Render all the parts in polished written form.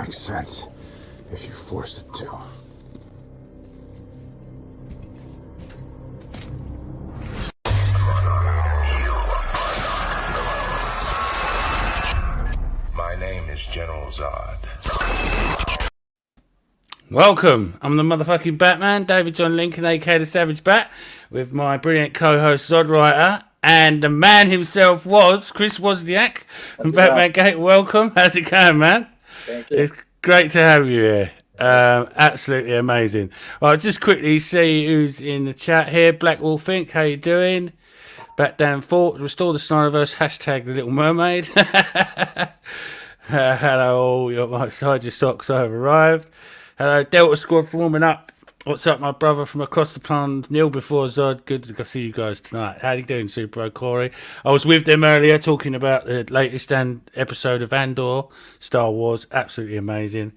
make sense if you force it to. My name is General Zod. Welcome. I'm the motherfucking Batman, David John Lincoln, aka the Savage Bat, with my brilliant co-host Zod Writer, and the man himself was Chris Wozniak from Batman Gate. Welcome. How's it going, man? Thank you. It's great to have you here. Absolutely amazing. I'll just quickly see who's in the chat here. Black Wolf Inc., how you doing? Back down Fort, restore the Snyderverse, hashtag the Little Mermaid. Hello all, my side your socks have arrived. Hello, Delta Squad warming up. What's up, my brother from across the pond? Neil before Zod. Good to see you guys tonight. How you doing, Super Corey? I was with them earlier talking about the latest episode of Andor, Star Wars. Absolutely amazing.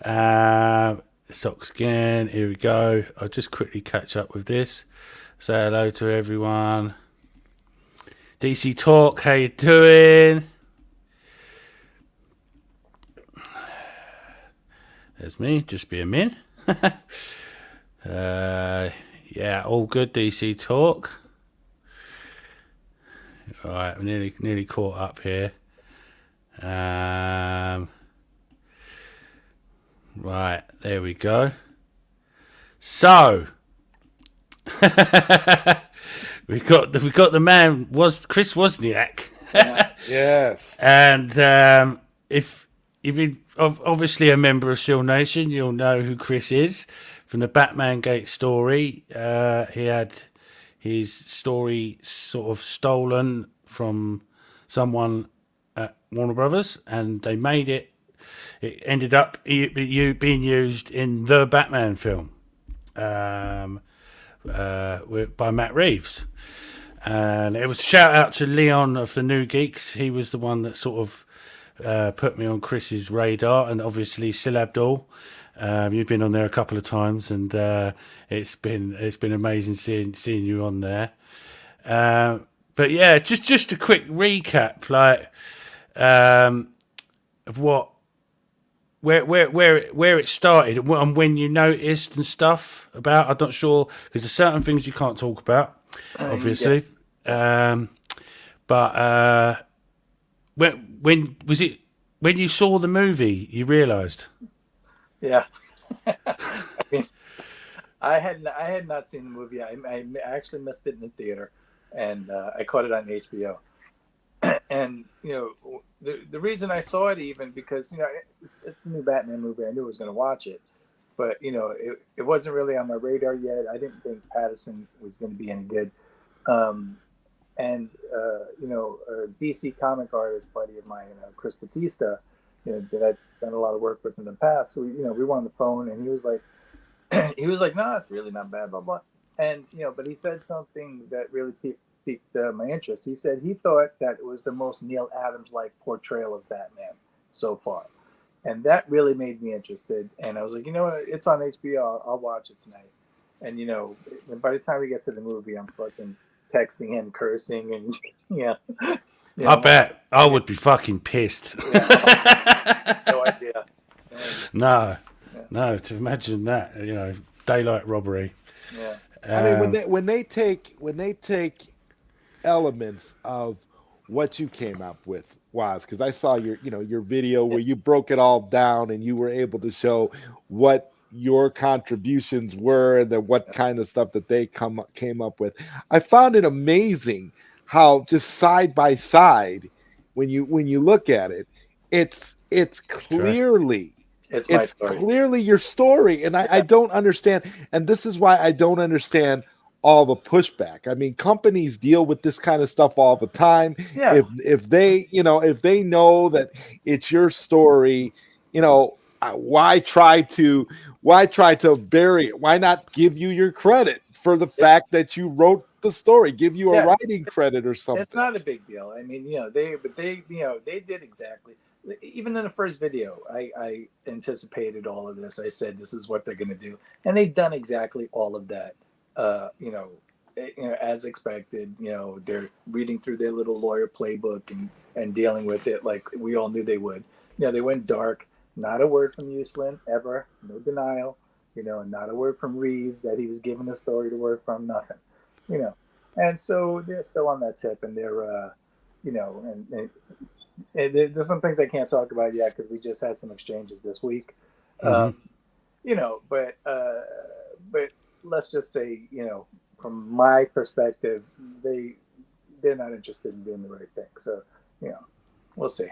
Socks again. Here we go. I'll just quickly catch up with this. Say hello to everyone. DC Talk, how you doing? There's me, just being min. Yeah, all good, DC Talk. Alright, I'm nearly caught up here. Right, there we go. So, we got the man, was Chris Wozniak. Yes. And if you've been obviously a member of Seal Nation, you'll know who Chris is from the Batman Gate story. He had his story sort of stolen from someone at Warner Brothers, and they made it. It ended up being used in the Batman film by Matt Reeves. And it was a shout out to Leon of the New Geeks. He was the one that sort of put me on Chris's radar, and obviously Sil Abdul. You've been on there a couple of times, and it's been amazing seeing you on there. But yeah, just a quick recap, like of where it started and when you noticed and stuff about. I'm not sure because there's certain things you can't talk about, obviously. Yeah. But when was it? When you saw the movie, you realised? Yeah. I mean, I had not seen the movie. I actually missed it in the theater, and I caught it on HBO. And you know, the reason I saw it even because it's the new Batman movie. I knew I was going to watch it, but it wasn't really on my radar yet. I didn't think Pattinson was going to be any good. And a DC comic artist buddy of mine, Chris Batista, that I've done a lot of work with in the past. So we were on the phone, and he was like, no, it's really not bad, blah blah. And but he said something that really piqued my interest. He said he thought that it was the most Neil Adams-like portrayal of Batman so far, and that really made me interested. And I was like, it's on HBO. I'll watch it tonight. And by the time we get to the movie, I'm fucking texting him, cursing, and I bet I would be fucking pissed. No idea. No, to imagine that, daylight robbery. Yeah. I mean, when they take elements of what you came up with, Woz, because I saw your video where you broke it all down and you were able to show what your contributions were and then what kind of stuff that they came up with. I found it amazing how just side by side, when you look at it, it's clearly clearly your story. And I don't understand, and this is why I don't understand all the pushback. I mean, companies deal with this kind of stuff all the time. Yeah. If they know that it's your story, why try to bury it? Why not give you your credit for the fact that you wrote the story? Give you a writing credit or something. It's not a big deal. I mean, they did exactly. Even in the first video, I anticipated all of this. I said this is what they're going to do, and they've done exactly all of that. As expected. They're reading through their little lawyer playbook and dealing with it like we all knew they would. They went dark. Not a word from Uslan ever. No denial. Not a word from Reeves that he was given a story to work from. Nothing. And so they're still on that tip, and they're, and there's some things I can't talk about yet because we just had some exchanges this week. Mm-hmm. But let's just say, from my perspective, they're not interested in doing the right thing. So, we'll see.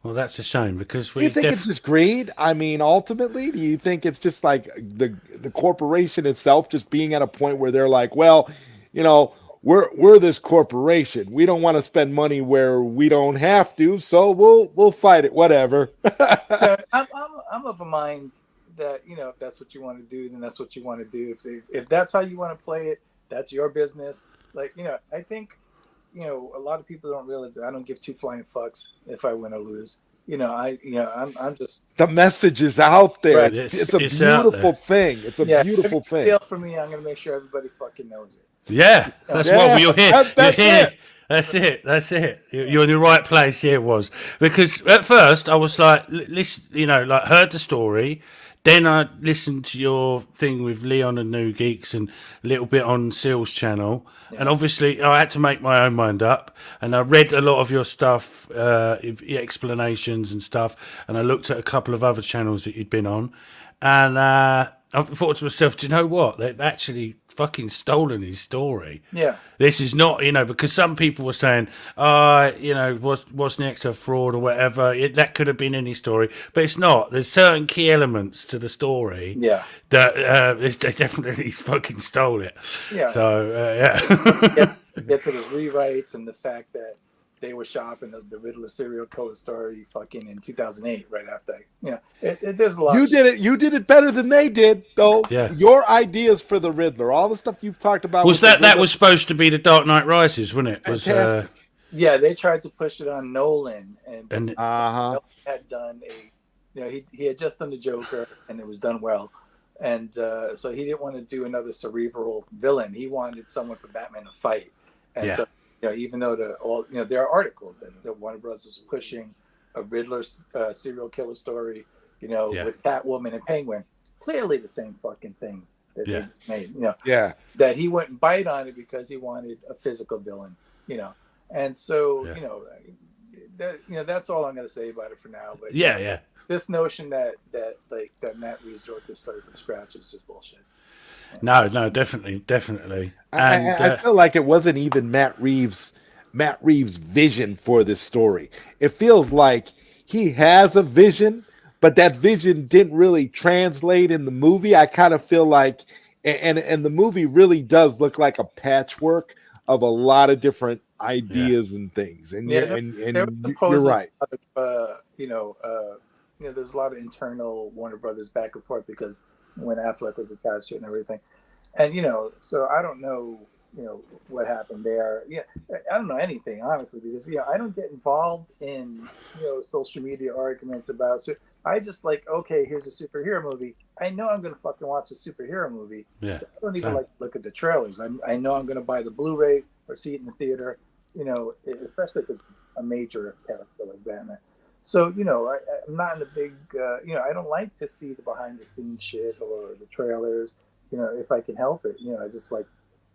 Well, that's a shame because do you think it's just greed? I mean, ultimately, do you think it's just like the corporation itself just being at a point where they're like, well, we're this corporation. We don't want to spend money where we don't have to, so we'll fight it. Whatever. I'm of a mind that if that's what you want to do, then that's what you want to do. If that's how you want to play it, that's your business. I think a lot of people don't realize that I don't give two flying fucks if I win or lose. I'm just the message is out there. Right. It's a beautiful thing. It's a beautiful thing. For me, I'm gonna make sure everybody fucking knows it. Yeah, that's what we're here. That's it. That's it. You're in the right place here, was because at first I was like, listen, heard the story. Then I listened to your thing with Leon and New Geeks and a little bit on Seal's channel. Yeah. And obviously I had to make my own mind up. And I read a lot of your stuff, explanations and stuff. And I looked at a couple of other channels that you'd been on. And I thought to myself, do you know what? They've actually fucking stolen his story. Yeah. This is not, because some people were saying, Wozniak's a fraud or whatever. That could have been any story, but it's not. There's certain key elements to the story that they definitely fucking stole it. Yeah. So, Get to those rewrites and the fact that they were shopping the Riddler serial killer story fucking in 2008, right after. There's a lot. You did it better than they did, though. Yeah. Your ideas for the Riddler, all the stuff you've talked about. Was that was supposed to be the Dark Knight Rises, wasn't it? Fantastic. They tried to push it on Nolan, and Nolan had done he had just done the Joker, and it was done well, and so he didn't want to do another cerebral villain. He wanted someone for Batman to fight, and so. Even though there are articles that Warner Bros. Is pushing a Riddler serial killer story, with Catwoman and Penguin, clearly the same fucking thing that they made, that he wouldn't bite on it because he wanted a physical villain, and so that's all I'm going to say about it for now. But this notion that Matt Reeves wrote this story from scratch is just bullshit. No, definitely. And I feel like it wasn't even Matt Reeves' vision for this story. It feels like he has a vision, but that vision didn't really translate in the movie. I kind of feel like, and the movie really does look like a patchwork of a lot of different ideas and things. And you're right. There's a lot of internal Warner Brothers back and forth because when Affleck was attached to it and everything. And, so I don't know, what happened there. Yeah. I don't know anything, honestly, because, I don't get involved in, social media arguments about, so I just okay, here's a superhero movie. I know I'm going to fucking watch a superhero movie. Yeah. So I don't even look at the trailers. I know I'm going to buy the Blu-ray or see it in the theater, especially if it's a major character like Batman. So, I'm not in the big, I don't like to see the behind the scenes shit or the trailers, if I can help it. I just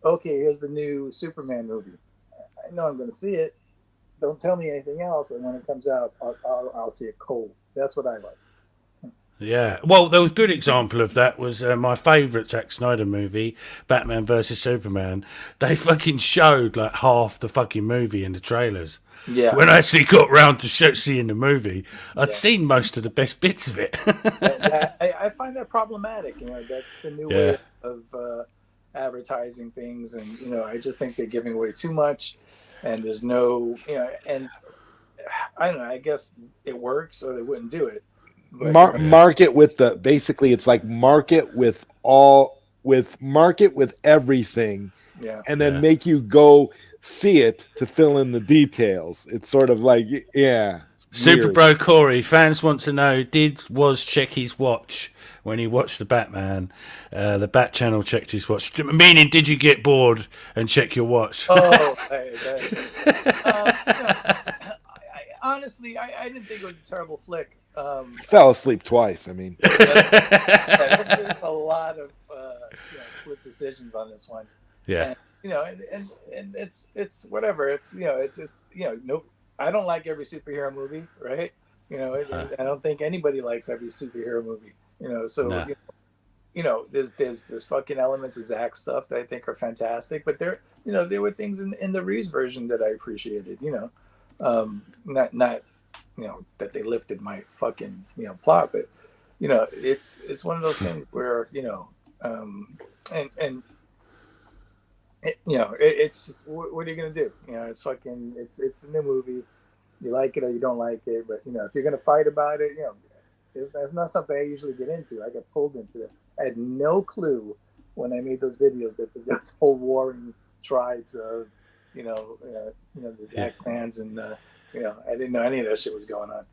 okay, here's the new Superman movie. I know I'm going to see it. Don't tell me anything else. And when it comes out, I'll see it cold. That's what I like. Yeah. Well, there was a good example of that was my favourite Zack Snyder movie, Batman vs. Superman. They fucking showed half the fucking movie in the trailers. Yeah. When I actually got round to seeing the movie, I'd seen most of the best bits of it. I find that problematic. That's the new way of advertising things, and I just think they're giving away too much, and there's no, and I don't know. I guess it works, or they wouldn't do it. But, market with basically it's like market with everything, and then make you go see it to fill in the details. It's sort of like Super Bro Corey, fans want to know, did Woz check his watch when he watched the Batman? The Bat Channel checked his watch. Meaning, did you get bored and check your watch? Honestly, I didn't think it was a terrible flick. Fell asleep twice. I mean, there's a lot of split decisions on this one. Yeah. And it's whatever. It's it's just no. I don't like every superhero movie, right? I don't think anybody likes every superhero movie. So No. There's fucking elements of Zack stuff that I think are fantastic, but there were things in the Reeves version that I appreciated. Not that they lifted my fucking plot, but it's one of those things where it's just what are you gonna do? It's fucking it's a new movie. You like it or you don't like it, but if you're gonna fight about it, that's not something I usually get into. I got pulled into it. I had no clue when I made those videos that those whole warring tribes of the Zach fans and I didn't know any of that shit was going on.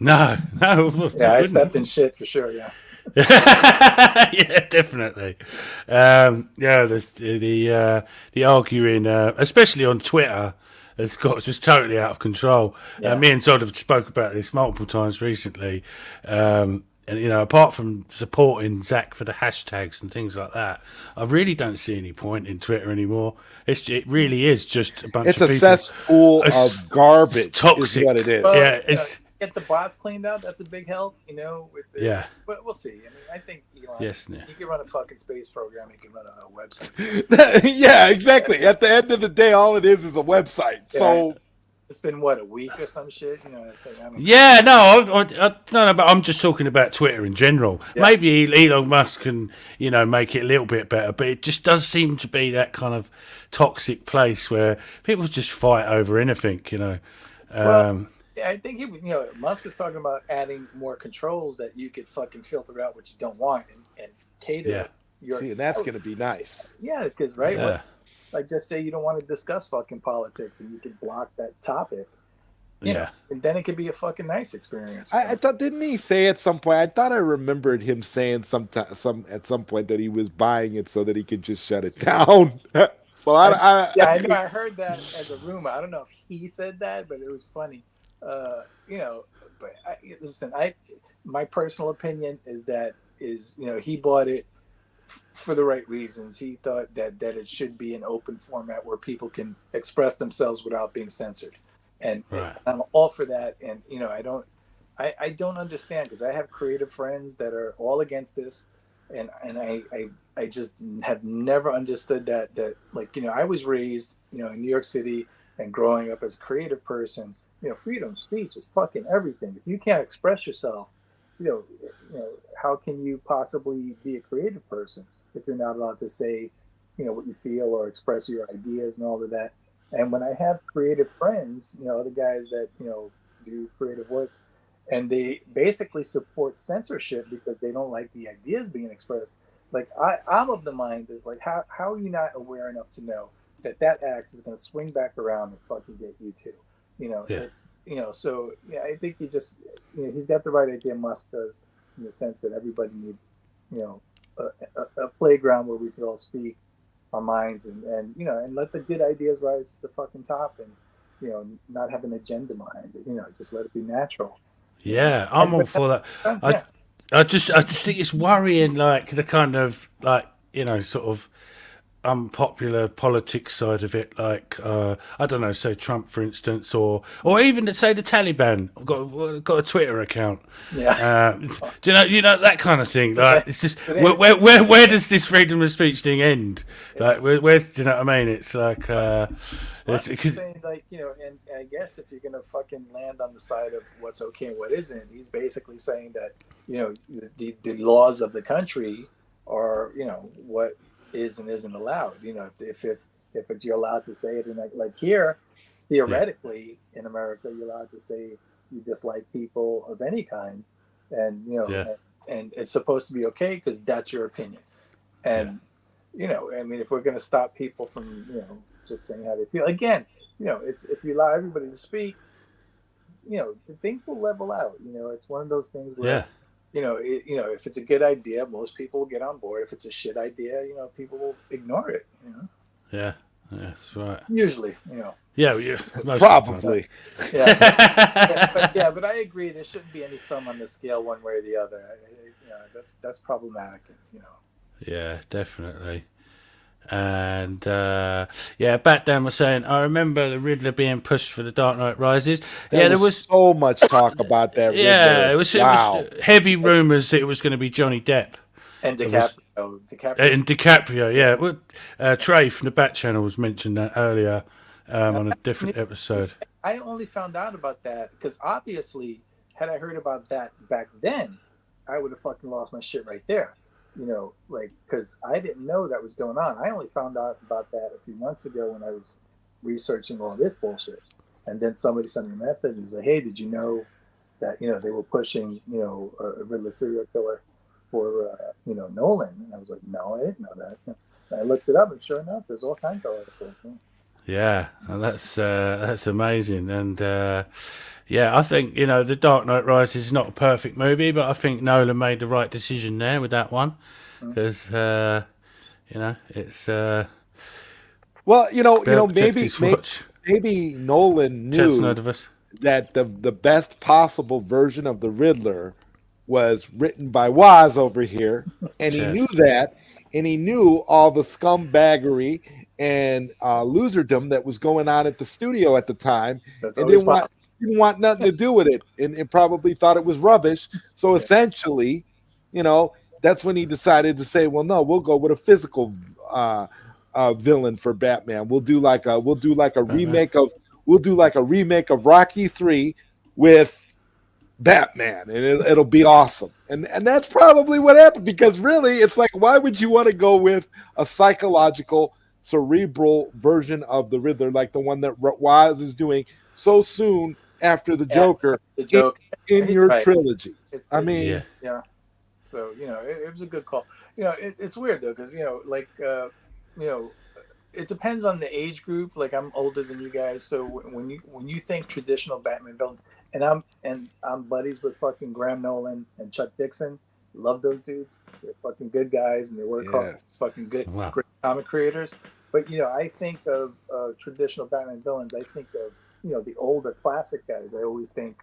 No. Yeah, I stepped in shit for sure. Yeah. Yeah, definitely. The arguing, especially on Twitter, has got just totally out of control. Yeah. Me and Todd have spoke about this multiple times recently. And apart from supporting Zach for the hashtags and things like that, I really don't see any point in Twitter anymore. It really is just a bunch it's of a people. cesspool of garbage. Toxic. Is what it is. Well, it's get the bots cleaned out. That's a big help. But we'll see. I mean, I think Elon. Yes, yeah. He can run a fucking space program. He can run a website. Yeah, exactly. At the end of the day, all it is a website. Yeah, So it's been what, a week or some shit. It's like, yeah, no, I don't know, but I'm just talking about Twitter in general. Yeah. Maybe Elon Musk can, make it a little bit better, but it just does seem to be that kind of toxic place where people just fight over anything. Well, yeah, I think Musk was talking about adding more controls that you could fucking filter out what you don't want and cater. Yeah. and that's going to be nice. Yeah, because right. Yeah. Like, just say you don't want to discuss fucking politics, and you can block that topic. Yeah. And then it could be a fucking nice experience. I thought, didn't he say at some point? I thought I remembered him saying at some point that he was buying it so that he could just shut it down. So I know. I heard that as a rumor. I don't know if he said that, but it was funny. But listen, my personal opinion is that he bought it for the right reasons. He thought that it should be an open format where people can express themselves without being censored, and I'm all for that. And I don't understand, because I have creative friends that are all against this, and I just have never understood that I was raised in New York City, and growing up as a creative person, freedom of speech is fucking everything. If you can't express yourself, how can you possibly be a creative person if you're not allowed to say, what you feel or express your ideas and all of that? And when I have creative friends, other guys that, do creative work, and they basically support censorship because they don't like the ideas being expressed. Like, I'm of the mind is like, how are you not aware enough to know that axe is going to swing back around and fucking get you too? So I think he's got the right idea. Musk does, in the sense that everybody needs, a playground where we could all speak our minds and let the good ideas rise to the fucking top, and not have an agenda behind it. Just let it be natural. Yeah, I'm all for that. I just think it's worrying, like the kind of sort of unpopular politics side of it, like I don't know, say Trump, for instance, or even say the Taliban got a Twitter account. Yeah. Do you know that kind of thing? Like, it's just where does this freedom of speech thing end? Like, where's do you know what I mean? It's like saying, like, and I guess if you're gonna fucking land on the side of what's okay and what isn't, he's basically saying that the laws of the country are what is and isn't allowed. If you're allowed to say it, and like here, theoretically in America, you're allowed to say you dislike people of any kind, and and it's supposed to be okay because that's your opinion. And I mean, if we're going to stop people from just saying how they feel, again, it's if you allow everybody to speak, things will level out. It's one of those things where if it's a good idea, most people will get on board. If it's a shit idea, people will ignore it. Yeah, that's right. Usually, Yeah, yeah, most Probably. But I agree. There shouldn't be any thumb on the scale one way or the other. That's problematic. Yeah, definitely. And Bat Dan was saying, I remember the Riddler being pushed for the Dark Knight Rises. There was so much talk about that Yeah, Riddler. it was heavy rumors that it was going to be Johnny Depp. And DiCaprio. And DiCaprio, yeah. Well, Trey from the Bat Channel was mentioned that earlier on a different episode. I only found out about that because obviously, had I heard about that back then, I would have fucking lost my shit right there. Because I didn't know that was going on. I only found out about that a few months ago when I was researching all this bullshit. And then somebody sent me a message and was like, hey, did you know that, they were pushing, a Riddler serial killer for, Nolan? And I was like, no, I didn't know that. And I looked it up and sure enough, there's all kinds of articles. Yeah, and that's amazing. And I think the Dark Knight Rises is not a perfect movie, but I think Nolan made the right decision there with that one because it's maybe Nolan knew that the best possible version of the Riddler was written by Woz over here, and he knew that, and he knew all the scumbaggery and loserdom that was going on at the studio at the time, and didn't want nothing to do with it, and probably thought it was rubbish. So essentially, that's when he decided to say, well, no, we'll go with a physical villain for Batman. We'll do like a remake of Rocky 3 with Batman, and it'll be awesome. And that's probably what happened, because really it's like, why would you want to go with a psychological, cerebral version of the Riddler like the one that Woz is doing so soon after the Joker in your trilogy? So it was a good call. It's weird though, because it depends on the age group. Like, I'm older than you guys, so when you think traditional Batman villains, and I'm buddies with fucking Graham Nolan and Chuck Dixon. Love those dudes. They're fucking good guys, and they work hard. Fucking good, great comic creators. But I think of traditional Batman villains. I think of the older classic guys. I always think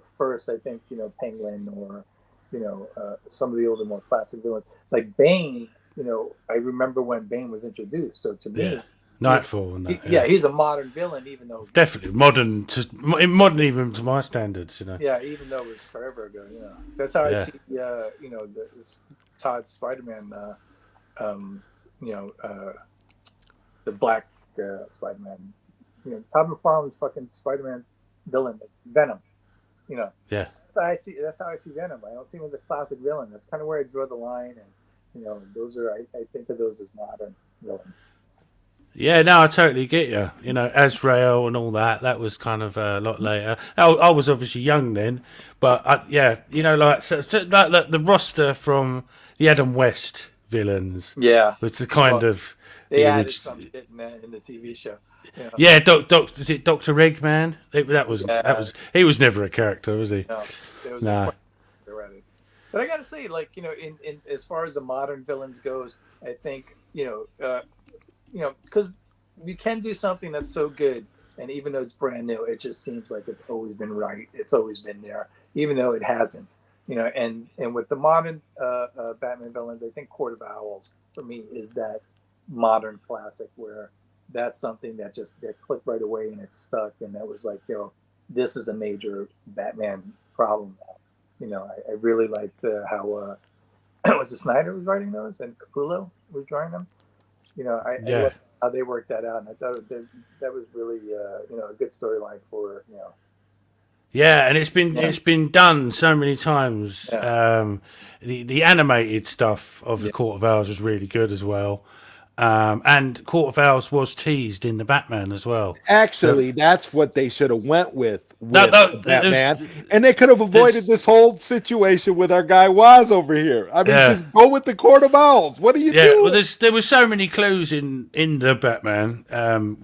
first. I think Penguin or some of the older, more classic villains like Bane. I remember when Bane was introduced. So to me, Nightfall. He's a modern villain, even though definitely modern even to my standards. Yeah, even though it was forever ago. That's how I see. Todd's Spider-Man. The Black Spider-Man. Todd McFarlane's fucking Spider-Man villain. It's Venom. Yeah. That's how I see Venom. I don't see him as a classic villain. That's kind of where I draw the line, and those are I think of those as modern villains. Yeah, no, I totally get you. Azrael and all that. That was kind of a lot later. I was obviously young then, but like the roster from the Adam West villains. Yeah, was the kind of they added some shit in the TV show. Yeah, is it Dr. Eggman? That was he was never a character, was he? No, it was But I gotta say, in as far as the modern villains goes, I think because you can do something that's so good, and even though it's brand new, it just seems like it's always been right. It's always been there, even though it hasn't. And with the modern Batman villains, I think Court of Owls for me is that modern classic where that's something that clicked right away and it's stuck, and that was like, this is a major Batman problem. I really liked how was it Snyder was writing those and Capullo was drawing them. I loved how they worked that out, and I thought that was really a good storyline for. Yeah, and it's been done so many times. Yeah. The animated stuff of the Court of Owls was really good as well. And Court of Owls was teased in the Batman as well. Actually, that's what they should have went with Batman, and they could have avoided this whole situation with our guy Woz over here. I mean, just go with the Court of Owls. What are you doing? Well, there were so many clues in the Batman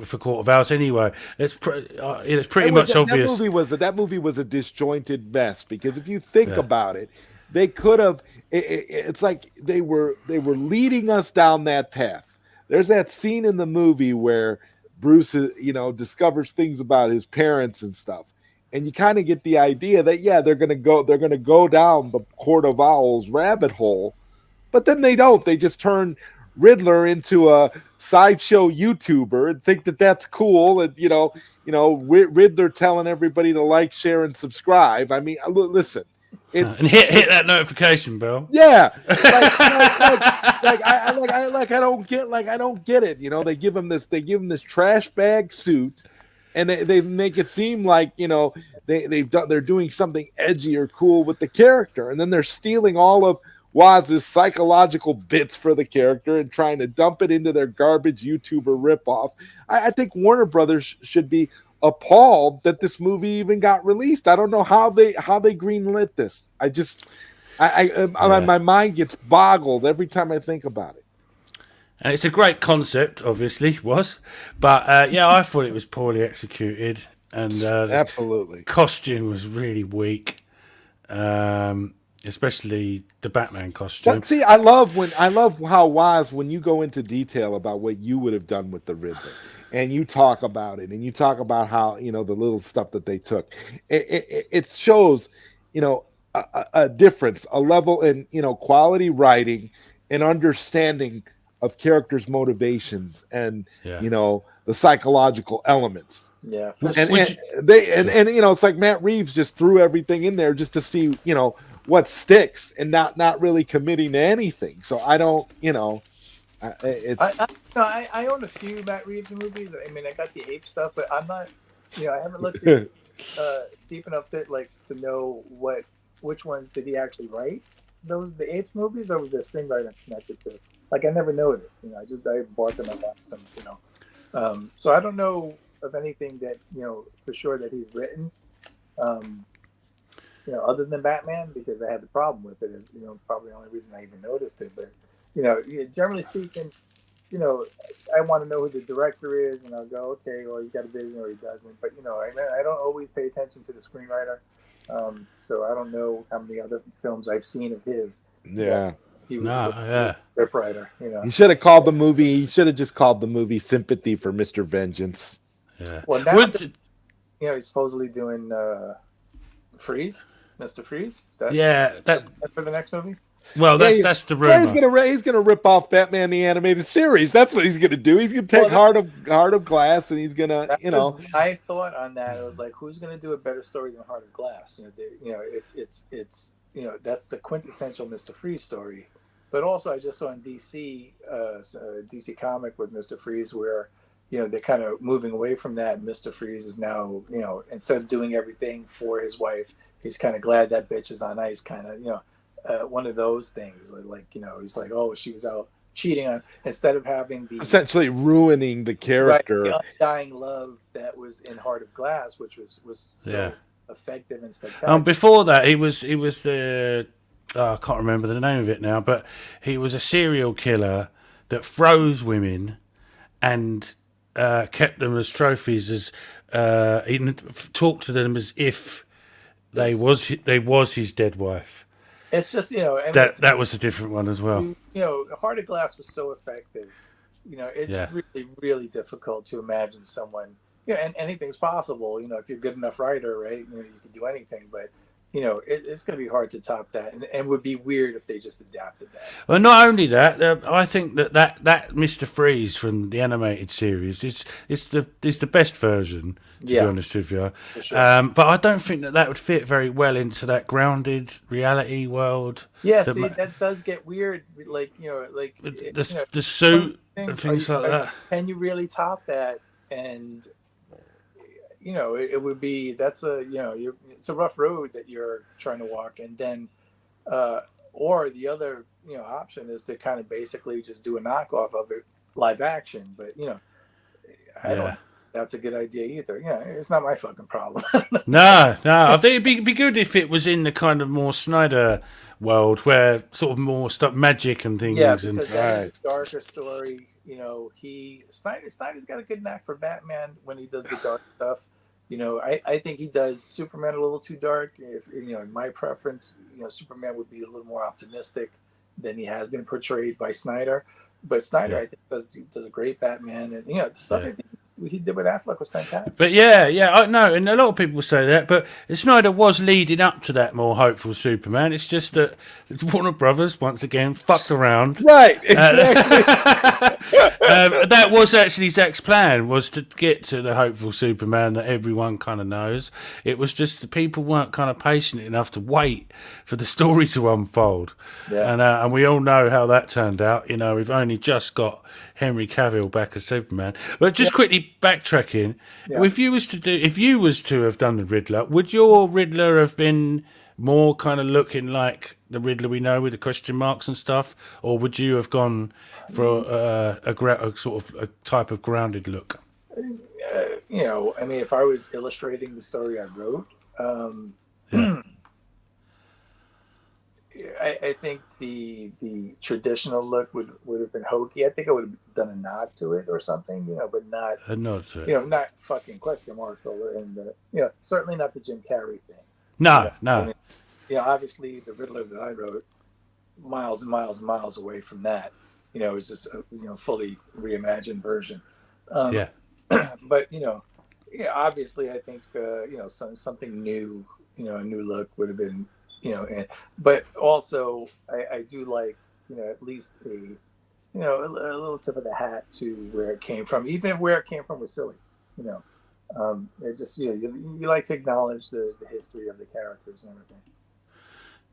for Court of Owls. Anyway, it's pretty much obvious. That movie was a disjointed mess, because if you think about it, they could have. It's like they were leading us down that path. There's that scene in the movie where Bruce, discovers things about his parents and stuff. And you kind of get the idea that, yeah, they're going to go down the Court of Owls rabbit hole, but then they don't. They just turn Riddler into a sideshow YouTuber and think that that's cool. And, Riddler telling everybody to like, share, and subscribe. I mean, listen, it's and hit that notification bell. Yeah, I don't get it. They give him this trash bag suit, and they make it seem like they're doing something edgy or cool with the character, and then they're stealing all of Woz's psychological bits for the character and trying to dump it into their garbage YouTuber ripoff. I think Warner Brothers should be appalled that this movie even got released. I don't know how they greenlit this. My mind gets boggled every time I think about it. And it's a great concept, obviously, but I thought it was poorly executed, and absolutely, the costume was really weak, especially the Batman costume. But see, I love how Woz, when you go into detail about what you would have done with the Riddler, and you talk about it, and you talk about how the little stuff that they took, it shows a difference, a level in quality writing and understanding of characters' motivations and the psychological elements. Yeah, and it's like Matt Reeves just threw everything in there just to see what sticks and not really committing to anything. So I don't I own a few Matt Reeves movies. I mean, I got the ape stuff, but I'm not I haven't looked at, deep enough to know which ones did he actually write, the apes movies, or was there a screenwriter connected to? Like, I never noticed. I bought them and watched them. So I don't know of anything that for sure that he's written, other than Batman, because I had the problem with it. Is probably the only reason I even noticed it. But generally speaking, I want to know who the director is, and I'll go, okay, well, he's got a vision or he doesn't. But I don't always pay attention to the screenwriter, so I don't know how many other films I've seen of his. Yeah. He was script writer. He should have called the movie. He should have just called the movie "Sympathy for Mr. Vengeance." Yeah. Well, now he's supposedly doing Freeze, Mr. Freeze. Is that for the next movie? Well, that's the rumor. He's gonna rip off Batman the Animated Series. That's what he's gonna do. He's gonna take Heart of Glass, and he's gonna I thought on that. It was like, who's gonna do a better story than Heart of Glass? It's that's the quintessential Mr. Freeze story. But also, I just saw in DC comic with Mr. Freeze where they're kind of moving away from that. Mr. Freeze is now instead of doing everything for his wife, he's kind of glad that bitch is on ice. Kind of one of those things. Like he's like, oh, she was out cheating on, instead of having essentially ruining the character, the undying love that was in Heart of Glass, which was so effective and spectacular. Before that, he was the I can't remember the name of it now, but he was a serial killer that froze women and kept them as trophies. As he talked to them as if they was his dead wife. It's just that was a different one as well. Heart of Glass was so effective. It's really, really difficult to imagine someone. And anything's possible. If you're a good enough writer, right? You can do anything. But it's going to be hard to top that, and would be weird if they just adapted that. Well, not only that, I think that Mr. Freeze from the animated series is the best version. To be honest with you, for sure. But I don't think that would fit very well into that grounded reality world. Yeah, that does get weird. The suit and things like that. Can you really top that? And it would be it's a rough road that you're trying to walk, and then or the other option is to kind of basically just do a knockoff of it live action. But I don't. That's a good idea either. It's not my fucking problem. No. I think it'd be good if it was in the kind of more Snyder world, where sort of more stuff, magic and things. Yeah, because that is a darker story. Snyder's got a good knack for Batman when he does the dark stuff. I think he does Superman a little too dark. If in my preference, Superman would be a little more optimistic than he has been portrayed by Snyder. But Snyder, I think, does a great Batman, and the stuff I think he did with Affleck was fantastic. But yeah, I know, and a lot of people say that. But Snyder was leading up to that more hopeful Superman. It's just that Warner Brothers once again fucked around. Right, exactly. That was actually Zack's plan, was to get to the hopeful Superman that everyone kind of knows. It was just the people weren't kind of patient enough to wait for the story to unfold. Yeah. And we all know how that turned out. You know, we've only just got Henry Cavill back as Superman. But just quickly backtracking, if you was to have done the Riddler, would your Riddler have been more kind of looking like the Riddler we know with the question marks and stuff, or would you have gone for a sort of a type of grounded look? You know, I mean, if I was illustrating the story I wrote, I think the traditional look would have been hokey. I think I would have done a nod to it or something, you know, but not A nod to it. you know, not fucking question mark over, and you know, certainly not the Jim Carrey thing. No. I mean, you know, obviously the Riddler that I wrote, miles and miles and miles away from that. You know, it was just a fully reimagined version. But you know, obviously I think something new, a new look would have been, but also I do like, at least a little tip of the hat to where it came from, even if where it came from was silly. It just you like to acknowledge the history of the characters and everything.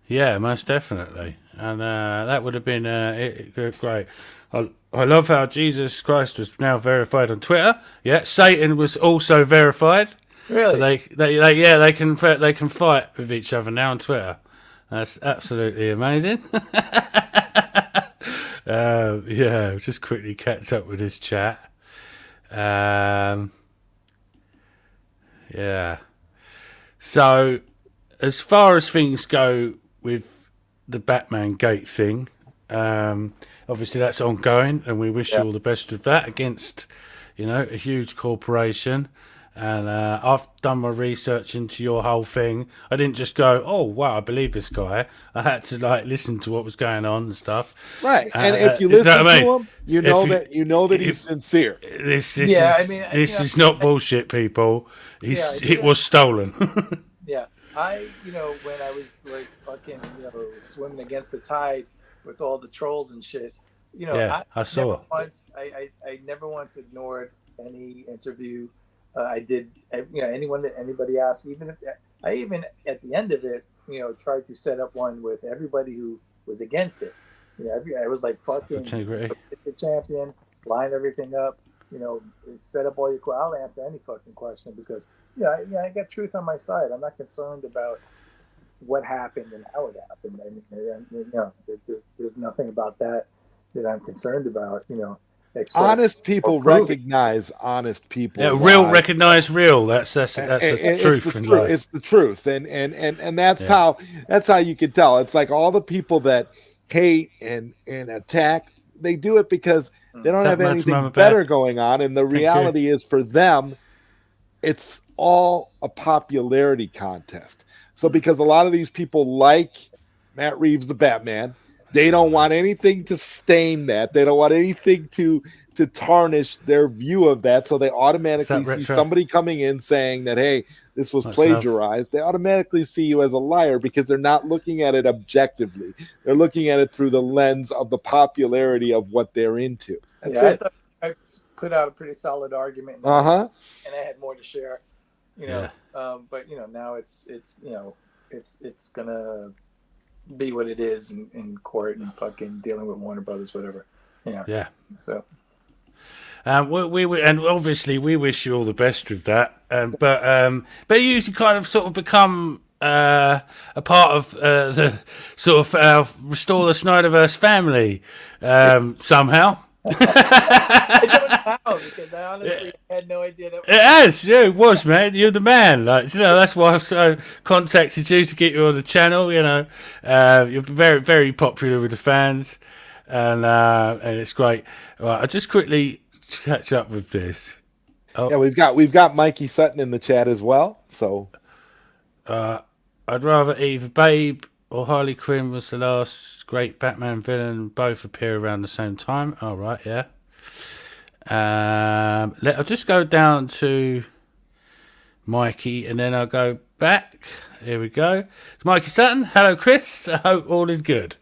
Yeah, most definitely, and that would have been great. I love how Jesus Christ was now verified on Twitter. Yeah, Satan was also verified. Really? So they can fight with each other now on Twitter. That's absolutely amazing. Just quickly catch up with this chat. So, as far as things go with the Batman Gate thing, obviously that's ongoing, and we wish you all the best with that against, a huge corporation. And I've done my research into your whole thing. I didn't just go, oh, wow, I believe this guy. I had to listen to what was going on and stuff. Right. And if you listen to him, you know that he's sincere. This is not bullshit, people. It was stolen. Yeah. When I was fucking, swimming against the tide with all the trolls and shit, I saw it. I never once ignored any interview. I did, anybody asked, even if I at the end of it, tried to set up one with everybody who was against it. I was like, fucking the champion, line everything up, set up all your, I'll answer any fucking question because, I got truth on my side. I'm not concerned about what happened and how it happened. I mean, there's nothing about that I'm concerned about, honest people recognize honest people. Yeah, real recognize real. That's the truth in life. It's the truth, and that's how you can tell. It's like all the people that hate and attack, they do it because they don't have anything better going on, and the reality is for them, it's all a popularity contest. So because a lot of these people like Matt Reeves, the Batman, they don't want anything to stain that. They don't want anything to tarnish their view of that. So they automatically see somebody coming in saying that, hey, this was plagiarized. They automatically see you as a liar because they're not looking at it objectively. They're looking at it through the lens of the popularity of what they're into. That's it. I thought I put out a pretty solid argument. And I had more to share, but now it's gonna be what it is in court and fucking dealing with Warner Brothers, whatever. Yeah. So. We and obviously we wish you all the best with that. But you kind of sort of become a part of the sort of Restore the Snyderverse family somehow. I don't know how, because I honestly had no idea that. It was, man. You're the man. That's why I've contacted you to get you on the channel. You're very, very popular with the fans, and it's great. Right, I'll just quickly catch up with this. Yeah, we've got Mikey Sutton in the chat as well. So, I'd rather either Babe or Harley Quinn was the last great Batman villain. Both appear around the same time. All right, yeah. I'll just go down to Mikey, and then I'll go back. Here we go. It's Mikey Sutton. Hello, Chris. I hope all is good.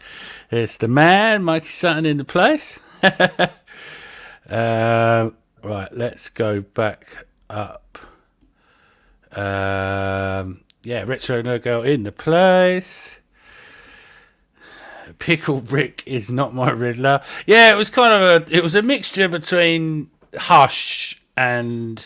It's the man, Mikey Sutton, in the place. Right, let's go back up. Retro No Girl in the place. Pickle Rick is not my Riddler. Yeah, it was a mixture between Hush and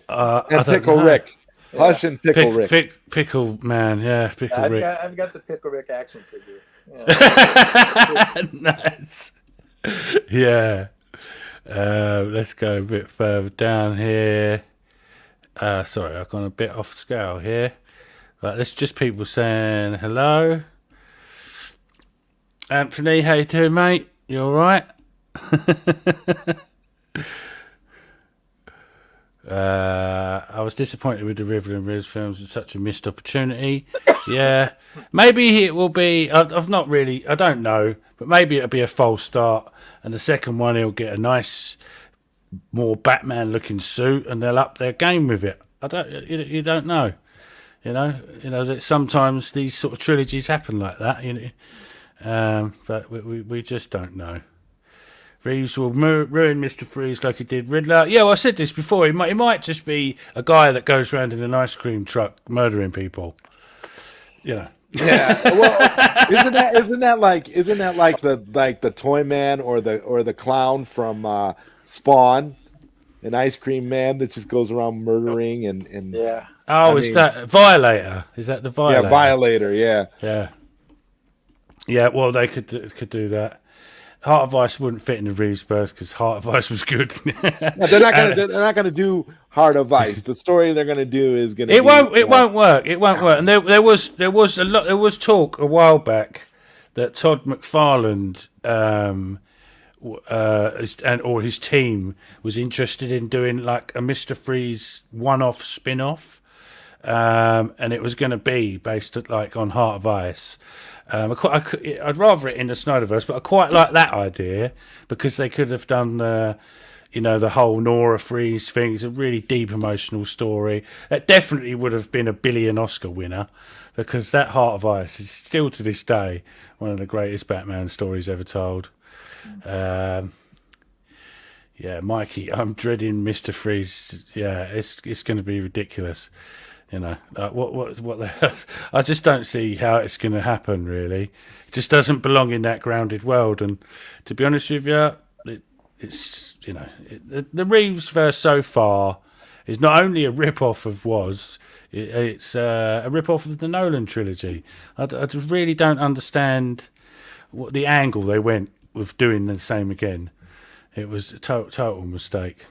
Pickle Rick. Hush and Pickle Rick. Pickle Man, yeah, Pickle Rick. I've got the Pickle Rick action figure. Yeah. Nice. Yeah. Let's go a bit further down here. Sorry, I've gone a bit off scale here. Right, that's just people saying hello. Anthony, how you doing, mate? You all right? I was disappointed with the River and Riz films. It's such a missed opportunity. Yeah, maybe it will be. I've not really. I don't know, but maybe it'll be a false start. And the second one, he'll get a nice, more Batman-looking suit, and they'll up their game with it. You don't know. You know that sometimes these sort of trilogies happen like that. But we just don't know. Reeves will ruin Mr. Freeze like he did Riddler. Yeah, well, I said this before. He might just be a guy that goes around in an ice cream truck murdering people. Yeah. Well, isn't that like the toy man or the clown from Spawn, an ice cream man that just goes around murdering and Yeah. Oh, that Violator? Is that the Violator? Yeah, Violator. Yeah. Yeah. Yeah. Well, they could do that. Heart of Ice wouldn't fit in the Reeves verse because Heart of Ice was good. They're not gonna do Heart of Ice. The story they're gonna do is gonna. It won't work. It won't work. And there was a lot. There was talk a while back that Todd McFarlane or his team was interested in doing like a Mr. Freeze one-off spin-off, and it was going to be based on Heart of Ice. I'd rather it in the Snyderverse, but I quite like that idea because they could have done the whole Nora Freeze thing. It's a really deep emotional story. That definitely would have been a billion Oscar winner because that Heart of Ice is still to this day one of the greatest Batman stories ever told. Yeah, Mikey, I'm dreading Mr. Freeze. Yeah, it's going to be ridiculous. What the hell? I just don't see how it's going to happen, really. It just doesn't belong in that grounded world. And to be honest with you, it's the Reeves verse so far is not only a rip-off of it's a rip-off of the Nolan trilogy. I just really don't understand what the angle they went with doing the same again. It was a total mistake.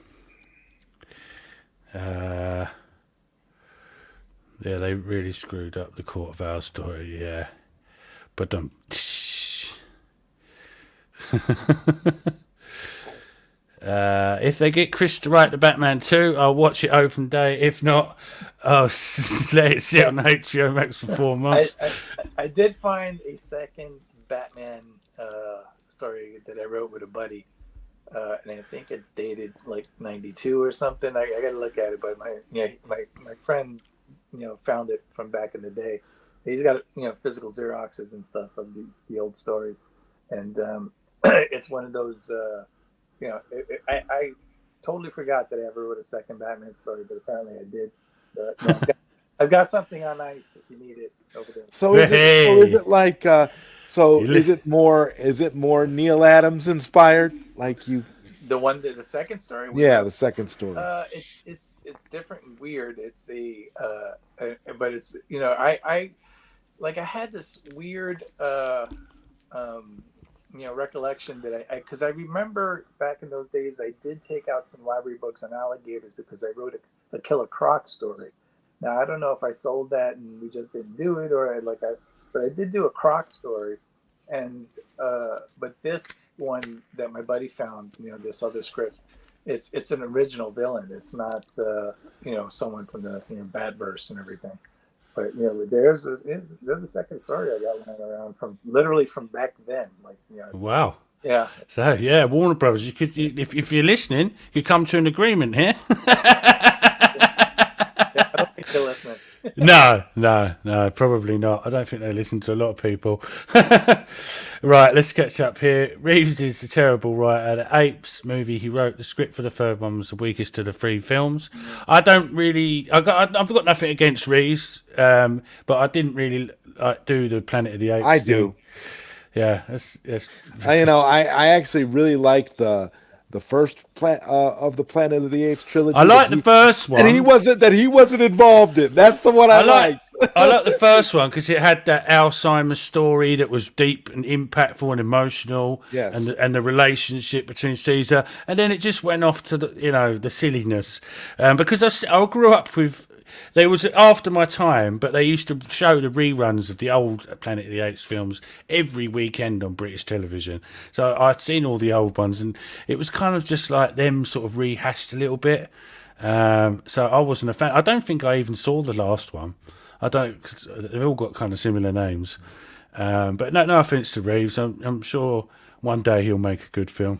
Yeah, they really screwed up the Court of Owls story, yeah. But if they get Chris to write the Batman 2, I'll watch it open day. If not, I'll let it sit on HBO Max for 4 months. I did find a second Batman story that I wrote with a buddy, and I think it's dated like 92 or something. I got to look at it, but my friend found it from back in the day. He's got physical Xeroxes and stuff of the old stories, and it's one of those. I totally forgot that I ever wrote a second Batman story, but apparently I did. I've got something on ice if you need it over there. So is it like? Is it more Neil Adams inspired? Like you. The second story. The second story. It's different and weird. It's but it's I had this weird recollection that because I remember back in those days I did take out some library books on alligators because I wrote a Killer Croc story. Now I don't know if I sold that and we just didn't do it but I did do a Croc story. And but this one that my buddy found, this other script, it's an original villain. It's not someone from the Batverse and everything. But there's a second story I got lying around from back then. Wow. Yeah. So yeah, Warner Brothers. If you're listening, you come to an agreement here. Yeah, I don't think they're listening. No, probably not. I don't think they listen to a lot of people. Right, let's catch up here. Reeves is a terrible writer. The Apes movie he wrote, the script for the third one was the weakest of the three films. I've got nothing against Reeves, but I didn't really do the Planet of the Apes. I do. Thing. Yeah, that's I actually really like the first of the Planet of the Apes trilogy. I like the first one. That he wasn't involved in. That's the one I like. I like the first one because it had that Alzheimer's story that was deep and impactful and emotional. Yes. And the relationship between Caesar, and then it just went off to the silliness. Because I grew up with. They was after my time, but they used to show the reruns of the old Planet of the Apes films every weekend on British television. So I'd seen all the old ones, and it was kind of just like them sort of rehashed a little bit. So I wasn't a fan. I don't think I even saw the last one. I don't. Cause they've all got kind of similar names. But no offense to Reeves. I'm sure one day he'll make a good film.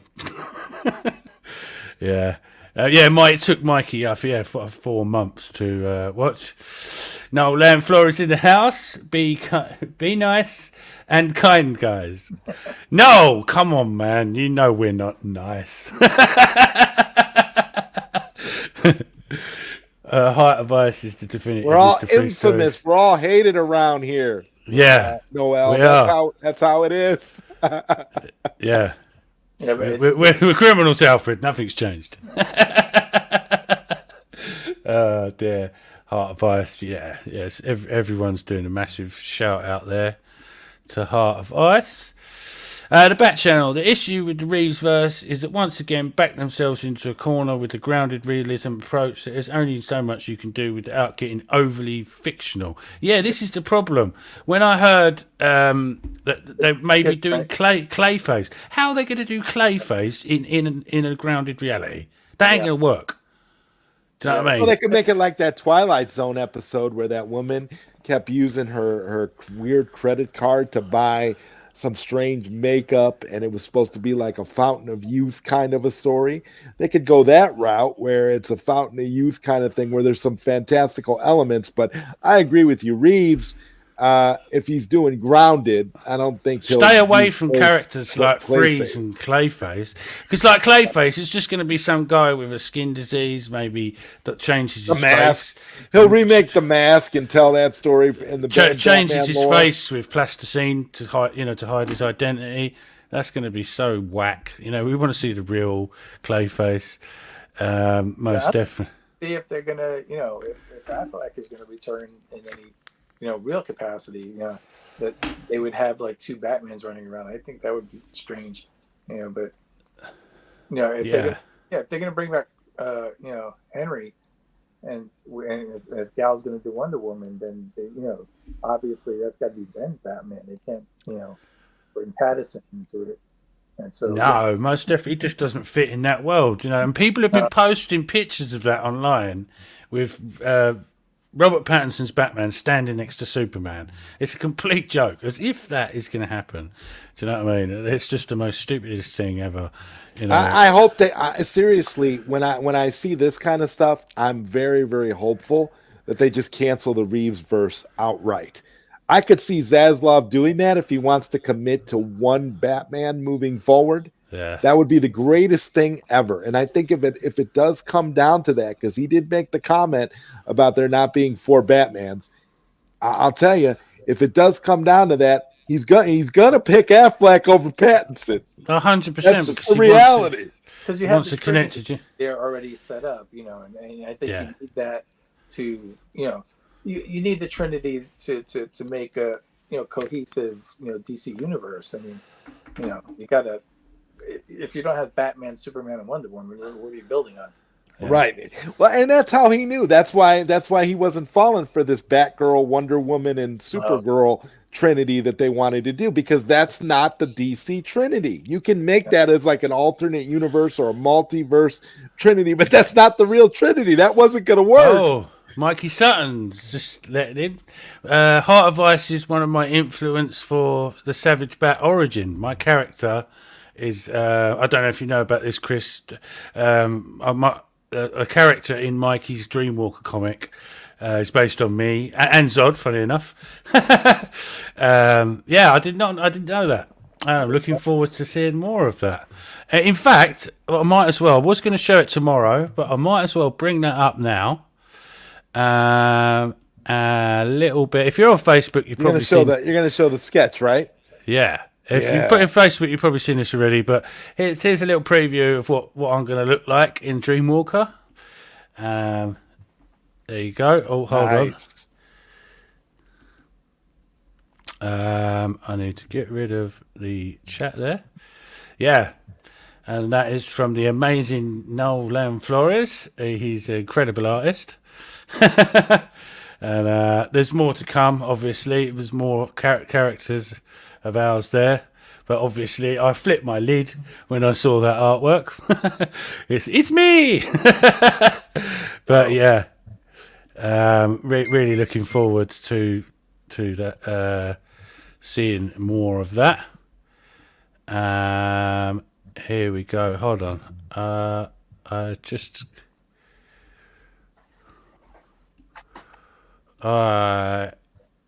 Yeah. It took Mikey for 4 months to watch. Noel Landfloor is in the house. Be nice and kind, guys. No, come on, man. You know we're not nice. Height of Ice is the definitive. We're all infamous. Story. We're all hated around here. Yeah, Noel. That's how it is. Yeah. Yeah, but we're criminals, Alfred. Nothing's changed. Oh dear, Heart of Ice. Yeah, yes. Everyone's doing a massive shout out there to Heart of Ice. The Bat Channel. The issue with the Reeves verse is that once again back themselves into a corner with the grounded realism approach. That there's only so much you can do without getting overly fictional. Yeah, this is the problem. When I heard that they may be doing Clayface, how are they going to do Clayface in a grounded reality? That ain't going to work. Do you know what I mean? Well, they could make it like that Twilight Zone episode where that woman kept using her weird credit card to buy some strange makeup, and it was supposed to be like a fountain of youth kind of a story. They could go that route where it's a fountain of youth kind of thing where there's some fantastical elements. But I agree with you, Reeves. If he's doing grounded, I don't think stay away from characters like Freeze and Clayface, because like Clayface is just going to be some guy with a skin disease, maybe that changes his face. He'll remake The Mask and tell that story in the changes his face with plasticine to hide his identity. That's going to be so whack. We want to see the real Clayface. Most definitely. See if they're gonna, if Affleck is going to return in any. Real capacity, that they would have like two Batmans running around. I think that would be strange, but if they're going to bring back, Henry, and if Gal's going to do Wonder Woman, then obviously that's got to be Ben's Batman. They can't, bring Pattinson into it. And so no, most definitely, he just doesn't fit in that world, And people have been posting pictures of that online with. Robert Pattinson's Batman standing next to Superman. It's a complete joke, as if that is going to happen. Do you know what I mean? It's just the most stupidest thing ever. I hope that seriously, when I see this kind of stuff, I'm very, very hopeful that they just cancel the Reeves verse outright. I could see Zaslav doing that if he wants to commit to one Batman moving forward. Yeah. That would be the greatest thing ever. And I think if it does come down to that, because he did make the comment about there not being 4 Batmans, I'll tell you, if it does come down to that, he's gonna pick Affleck over Pattinson. 100%. That's just the reality. Because you have the Trinity, they're already set up, and I think you need that to, you need the Trinity to make a cohesive DC universe. I mean, you gotta. If you don't have Batman, Superman, and Wonder Woman, what are you building on? Yeah. Right. Well, and that's how he knew. That's why he wasn't falling for this Batgirl, Wonder Woman, and Supergirl Trinity that they wanted to do, because that's not the DC Trinity. You can make that as like an alternate universe or a multiverse Trinity, but that's not the real Trinity. That wasn't going to work. Oh, Mikey Sutton's just let in. Heart of Ice is one of my influence for the Savage Bat origin. My character is I don't know if you know about this, Chris. A character in Mikey's Dreamwalker comic is based on me and Zod. Funny enough, yeah, I didn't know that. I'm looking forward to seeing more of that. In fact, I might as well. I was going to show it tomorrow, but I might as well bring that up now. A little bit. If you're on Facebook, you've probably seen that. You're going to show the sketch, right? Yeah. If you put it on Facebook, you've probably seen this already. But here's a little preview of what I'm going to look like in Dreamwalker. There you go. Oh, hold on. I need to get rid of the chat there. Yeah. And that is from the amazing Nolan Flores. He's an incredible artist. And there's more to come, obviously. There's more characters of ours there. But obviously, I flipped my lid when I saw that artwork. It's me! But yeah, really looking forward to that, seeing more of that. Here we go. Hold on.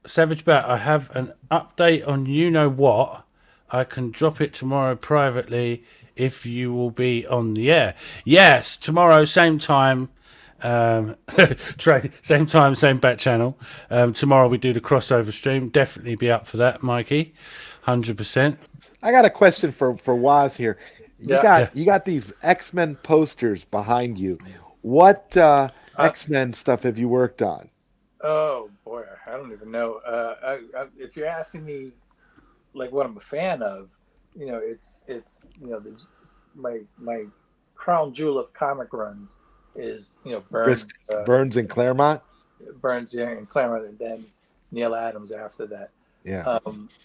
Savage Bat, I have an update on you know what. I can drop it tomorrow privately if you will be on the air. Yes, tomorrow, same time. Same time, same back channel. Tomorrow we do the crossover stream. Definitely be up for that, Mikey. 100%. I got a question for Woz here. You got these X-Men posters behind you. What X-Men stuff have you worked on? Oh boy, I don't even know. If you're asking me, like what I'm a fan of, it's my crown jewel of comic runs is Burns, Burns and Claremont. Burns, and Claremont, and then Neil Adams after that. Yeah.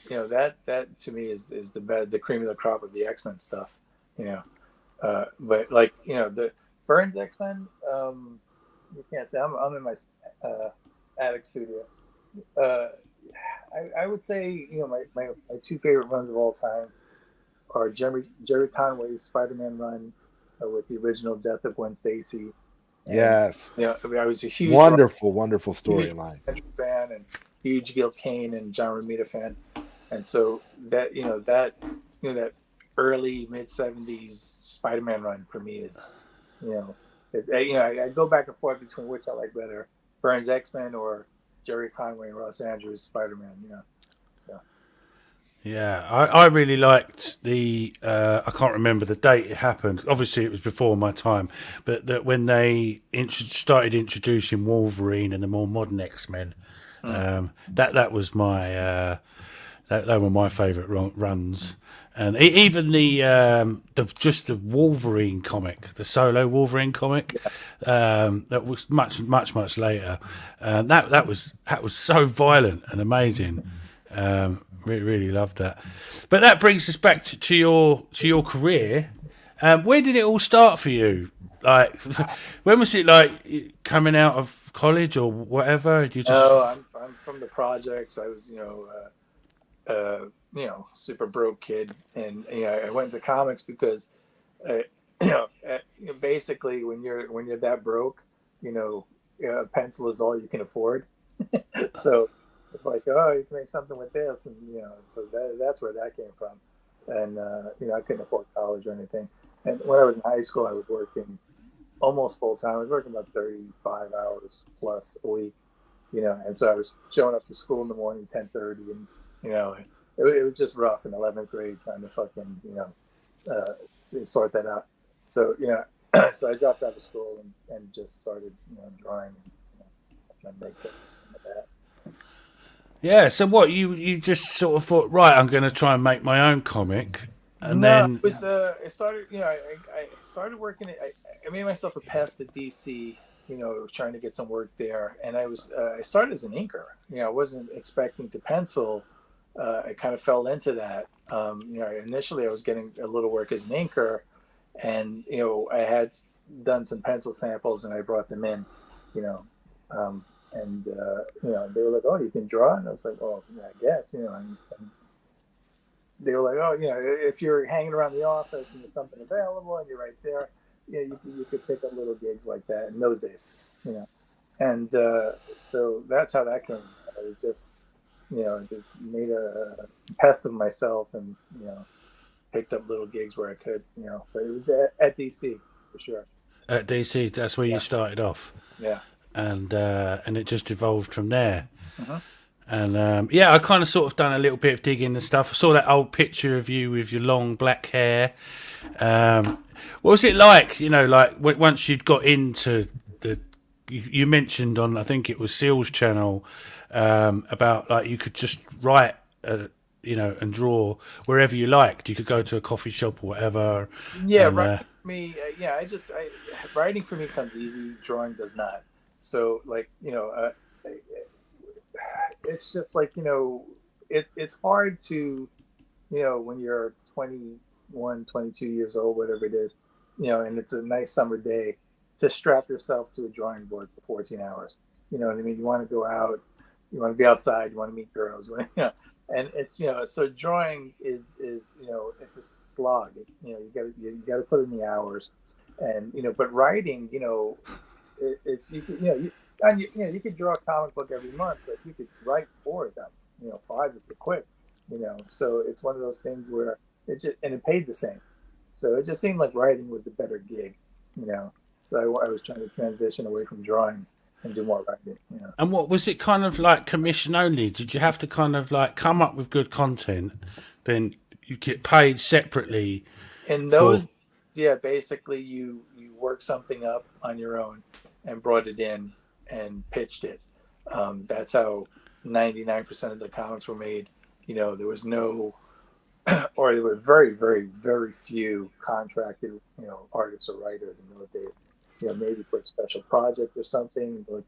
That to me is the cream of the crop of the X-Men stuff. But like the Burns X-Men, you can't say I'm in my attic studio. I would say my two favorite runs of all time are Jerry Conway's Spider-Man run with the original Death of Gwen Stacy. Yes. I was a huge wonderful storyline fan and huge Gil Kane and John Romita fan, and so that that early mid '70s Spider-Man run for me is I go back and forth between which I like better, Burns X-Men or Jerry Conway and Ross Andrews Spider-Man. Yeah, I really liked the. I can't remember the date it happened. Obviously, it was before my time, but that when they started introducing Wolverine and the more modern X-Men, that was my that were my favourite runs, and even the Wolverine comic, the solo Wolverine comic, that was much later. That was so violent and amazing. Really loved that. But that brings us back to your career. Where did it all start for you? Like, when was it, like coming out of college or whatever? I'm from the projects. I was super broke kid, and I went into comics because basically when you're that broke, a pencil is all you can afford. So it's like, oh, you can make something with this, and so that's where that came from. And I couldn't afford college or anything. And when I was in high school, I was working almost full time. I was working about 35 hours plus a week, and so I was showing up to school in the morning 10:30, and it was just rough in 11th grade trying to fucking sort that out. So so I dropped out of school and just started drawing and trying to make things like that. Yeah, so what, you just sort of thought, right, I'm going to try and make my own comic, and then it was it started. I started working. I made myself a pass to DC. Trying to get some work there, and I started as an inker. I wasn't expecting to pencil. I kind of fell into that. Initially I was getting a little work as an inker, and I had done some pencil samples, and I brought them in. And they were like, "Oh, you can draw," and I was like, "Oh, yeah, I guess." And they were like, oh, if you're hanging around the office and there's something available and you're right there, you could pick up little gigs like that in those days, And so that's how that came. I was just, just made a pest of myself and, picked up little gigs where I could, but it was at DC for sure. At DC, that's where you started off. Yeah. And it just evolved from there. Mm-hmm. And I kind of sort of done a little bit of digging and stuff. I saw that old picture of you with your long black hair. What was it like? Once you'd got into you mentioned on, I think it was Seal's channel, about like you could just write, and draw wherever you liked. You could go to a coffee shop or whatever. Yeah, and, writing for me. Writing for me comes easy. Drawing does not. So it's just like it's hard to when you're 21, 22 years old, whatever it is, and it's a nice summer day to strap yourself to a drawing board for 14 hours. You know what I mean? You want to go out, you want to be outside, you want to meet girls, and it's so drawing is it's a slog. You got to put in the hours, and but writing, it's you could draw a comic book every month, but you could write 4 of them, 5 if you're quick, So it's one of those things where it paid the same, so it just seemed like writing was the better gig, So I was trying to transition away from drawing and do more writing. And what was it kind of like, commission only? Did you have to kind of like come up with good content, then you get paid separately? In those, basically you work something up on your own and brought it in and pitched it. That's how 99% of the comics were made. There was no, or there were very, very, very few contracted, artists or writers in those days. Maybe for a special project or something, but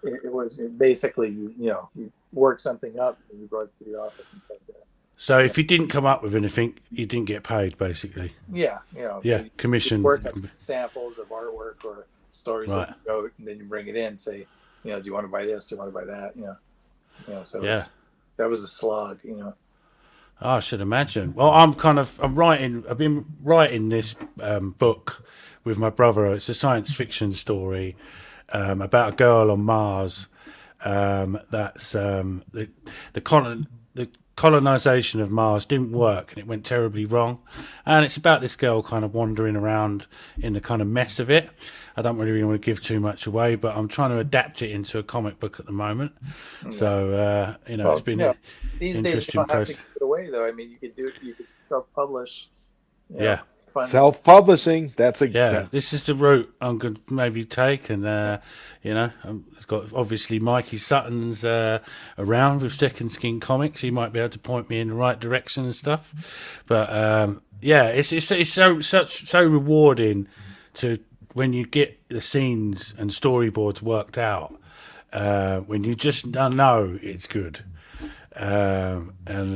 it was basically you work something up and you brought it to the office and said that. So if you didn't come up with anything, you didn't get paid, basically. Yeah, commission. You work up samples of artwork or stories Right. that you wrote, and then you bring it in. Say, do you want to buy this? Do you want to buy that? So that was a slog. Oh, I should imagine. Well, I've been writing this book with my brother. It's a science fiction story about a girl on Mars. That's the colonization of Mars didn't work and it went terribly wrong. And it's about this girl kind of wandering around in the kind of mess of it. I don't really want to give too much away, but I'm trying to adapt it into a comic book at the moment. So, it's been these interesting days you don't have to process. give it away, though. I mean, you could self-publish. Fun. Self-publishing. That's this is the route I'm going to maybe take, and it's got obviously Mikey Sutton's around with Second Skin Comics. He might be able to point me in the right direction and stuff. But it's so rewarding to when you get the scenes and storyboards worked out. When you just know it's good, and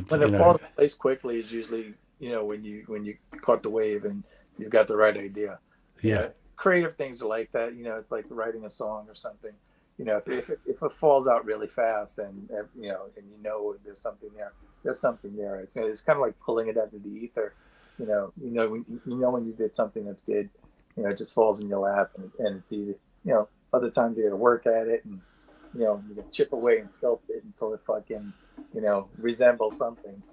when it falls in place quickly is usually. When you caught the wave and you've got the right idea. Creative things are like that. It's like writing a song or something. If it falls out really fast and there's something there. It's kind of like pulling it out of the ether. When you did something that's good, it just falls in your lap and it's easy. Other times you got to work at it and you can chip away and sculpt it until it fucking resembles something.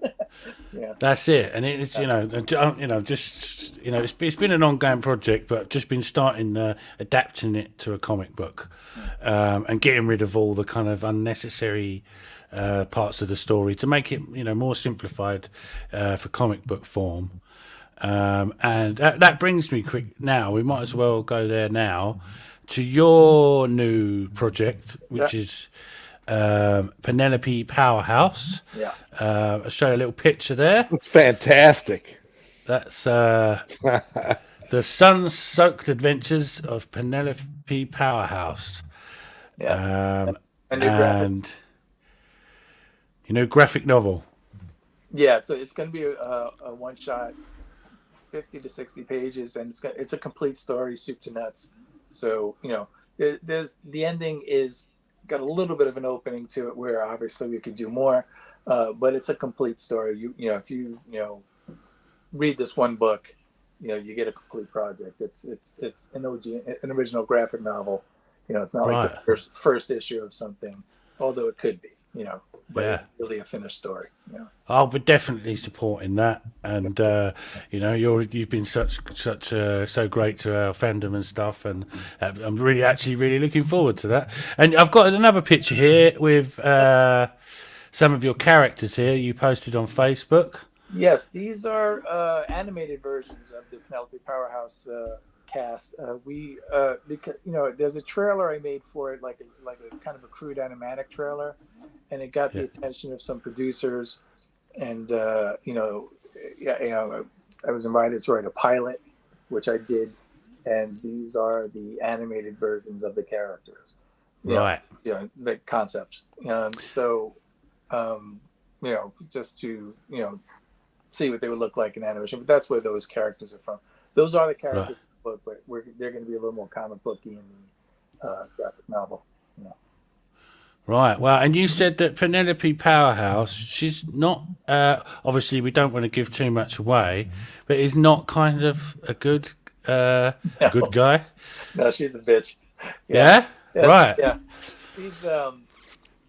That's it. And it's it's been an ongoing project, but I've just been starting adapting it to a comic book, and getting rid of all the kind of unnecessary parts of the story to make it more simplified for comic book form. And that brings me quick now. We might as well go there now to your new project, which is Penelope Powerhouse. I'll show you a little picture there. It's fantastic. That's the sun-soaked adventures of Penelope Powerhouse. A new and graphic novel. So it's going to be a one-shot, 50 to 60 pages, and it's a complete story, soup to nuts. So there's the ending is got a little bit of an opening to it where obviously we could do more, but it's a complete story. You know, if you read this one book, you get a complete project. It's an original graphic novel. It's not like the first issue of something, although it could be. But it's really a finished story. I'll be definitely supporting that, and you've been such so great to our fandom and stuff, and I'm really looking forward to that. And I've got another picture here with some of your characters here you posted on Facebook. Yes, these are animated versions of the Penelope Powerhouse cast. Because there's a trailer I made for it, like a kind of a crude animatic trailer, and it got the attention of some producers, and I was invited to write a pilot, which I did, and these are the animated versions of the characters, the concepts. Just to see what they would look like in animation, but that's where those characters are from. Those are the characters in the book, but they're going to be a little more comic booky in the graphic novel. Right. Well, and you said that Penelope Powerhouse, she's not. Obviously, we don't want to give too much away, but is not kind of a good good guy. No, she's a bitch. Yeah. Right. Yeah. She's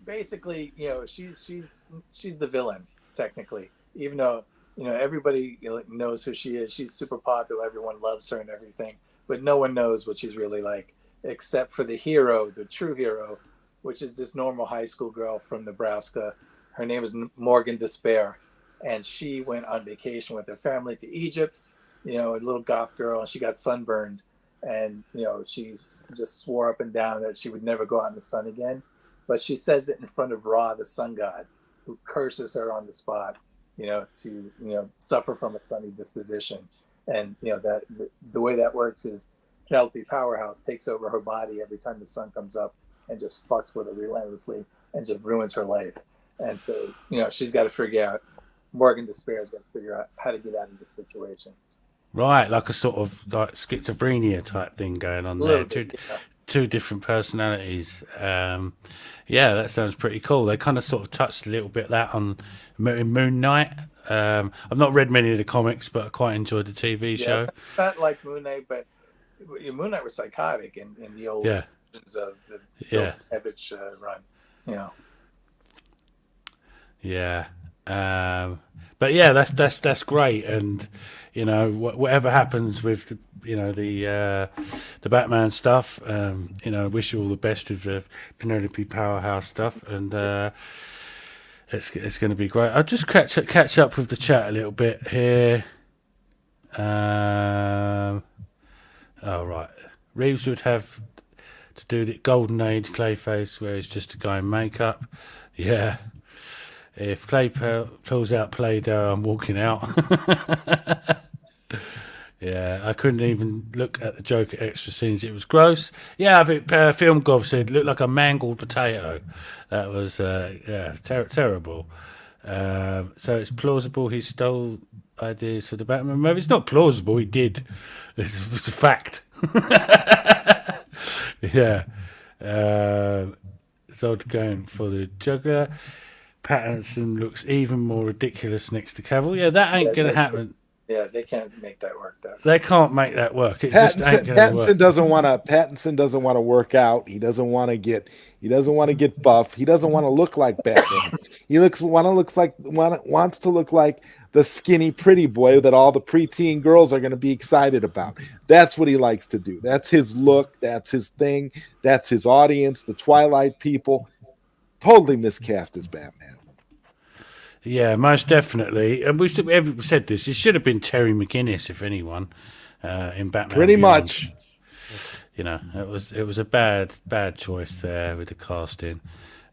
basically, she's the villain technically, even though everybody knows who she is. She's super popular. Everyone loves her and everything, but no one knows what she's really like, except for the hero, the true hero, which is this normal high school girl from Nebraska. Her name is Morgan Despair, and she went on vacation with her family to Egypt. A little goth girl, and she got sunburned, and she just swore up and down that she would never go out in the sun again. But she says it in front of Ra, the sun god, who curses her on the spot, to suffer from a sunny disposition. And that the way that works is Penelope Powerhouse takes over her body every time the sun comes up and just fucks with her relentlessly and just ruins her life. And so she's got to figure out. Morgan Despair's got to figure out how to get out of this situation. Right, like a sort of like schizophrenia type thing going on there. Two different personalities. That sounds pretty cool. They kind of sort of touched a little bit that on Moon Knight. I've not read many of the comics, but I quite enjoyed the TV show. Not like Moon Knight, but Moon Knight was psychotic in the old versions of the Bill Savage run. Yeah. But yeah, that's great, and whatever happens with the Batman stuff, wish you all the best with the Penelope Powerhouse stuff, and it's going to be great. I'll just catch up with the chat a little bit here. Right, Reeves would have to do the Golden Age Clayface, where he's just a guy in makeup. Yeah. If Clay pulls out Play-Doh, I'm walking out. Yeah, I couldn't even look at the Joker extra scenes. It was gross. Yeah, I think Film Gob said it looked like a mangled potato. That was terrible. So it's plausible he stole ideas for the Batman movie. It's not plausible. He did. It's a fact. Yeah. Zod going for the juggler. Pattinson looks even more ridiculous next to Cavill. Yeah, that ain't going to happen. Yeah, they can't make that work, though. They can't make that work. It just ain't going to work. Pattinson doesn't want to work out. He doesn't want to get buff. He doesn't want to look like Batman. He wants to look like the skinny pretty boy that all the preteen girls are going to be excited about. That's what he likes to do. That's his look. That's his thing. That's his audience, the Twilight people. Totally miscast as Batman. Yeah, most definitely. And we said this. It should have been Terry McGinnis, if anyone, in Batman. Pretty much. It was a bad choice there with the casting.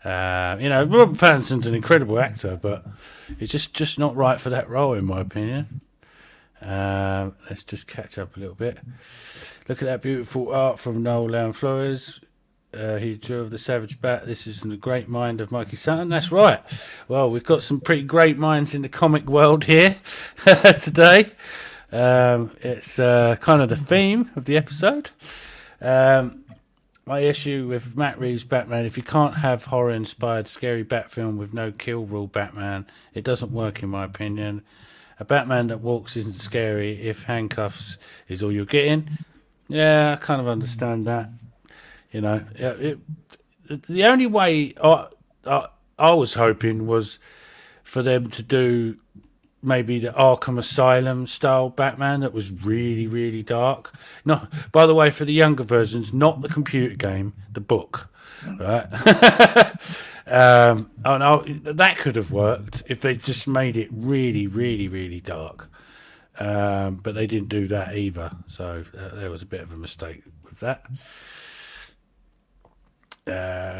Robert Pattinson's an incredible actor, but he's just not right for that role, in my opinion. Let's just catch up a little bit. Look at that beautiful art from Nolan Flores. He drew the Savage Bat. This is from the great mind of Mikey Sutton. That's right. Well, we've got some pretty great minds in the comic world here today. It's kind of the theme of the episode. my issue with Matt Reeves' Batman, if you can't have horror-inspired, scary bat film with no kill rule Batman, it doesn't work, in my opinion. A Batman that walks isn't scary if handcuffs is all you're getting. Yeah, I kind of understand that. You know, the only way I was hoping was for them to do maybe the Arkham Asylum style Batman that was really, really dark. No, by the way, for the younger versions, not the computer game, the book, right? That could have worked if they just made it really, really, really dark. But they didn't do that either, so there was a bit of a mistake with that.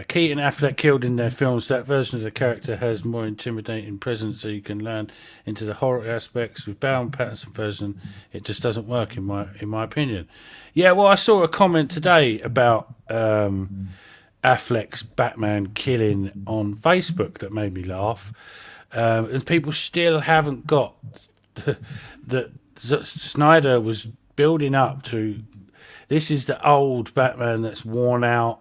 Keaton Affleck killed in their films. That version of the character has more intimidating presence, so you can learn into the horror aspects. With Bale and Pattinson version, it just doesn't work in my opinion. Yeah, well, I saw a comment today about Affleck's Batman killing on Facebook that made me laugh, and people still haven't got that Snyder was building up to. This is the old Batman that's worn out.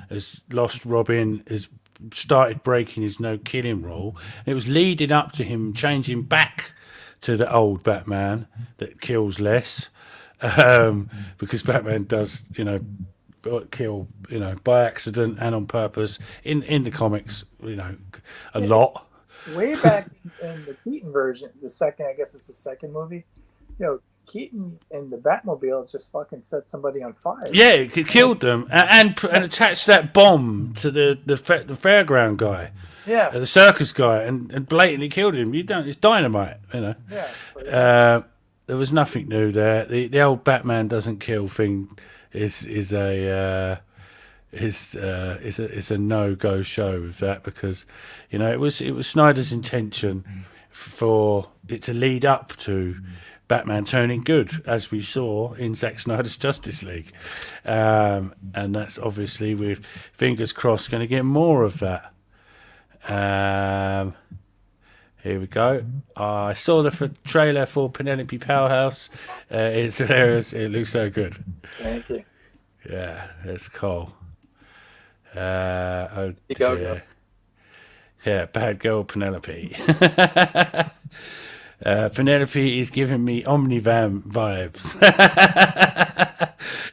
Has lost Robin, has started breaking his no killing rule. It was leading up to him changing back to the old Batman that kills less, because Batman does, kill, by accident and on purpose in the comics, a lot. Way back in the Keaton version, I guess it's the second movie, Keaton in the Batmobile just fucking set somebody on fire. Yeah, it killed them and attached that bomb to the fairground guy. Yeah, the circus guy, and blatantly killed him. It's dynamite, Yeah. There was nothing new there. The old Batman doesn't kill thing is a no-go show with that, because it was Snyder's intention for it to lead up to Batman turning good, as we saw in Zack Snyder's Justice League, and that's obviously, with fingers crossed, going to get more of that. Here we go. I saw the trailer for Penelope Powerhouse. It's hilarious. It looks so good. Thank you. Yeah, that's cool. Oh dear. Yeah, bad girl Penelope. Penelope is giving me Omnivan vibes.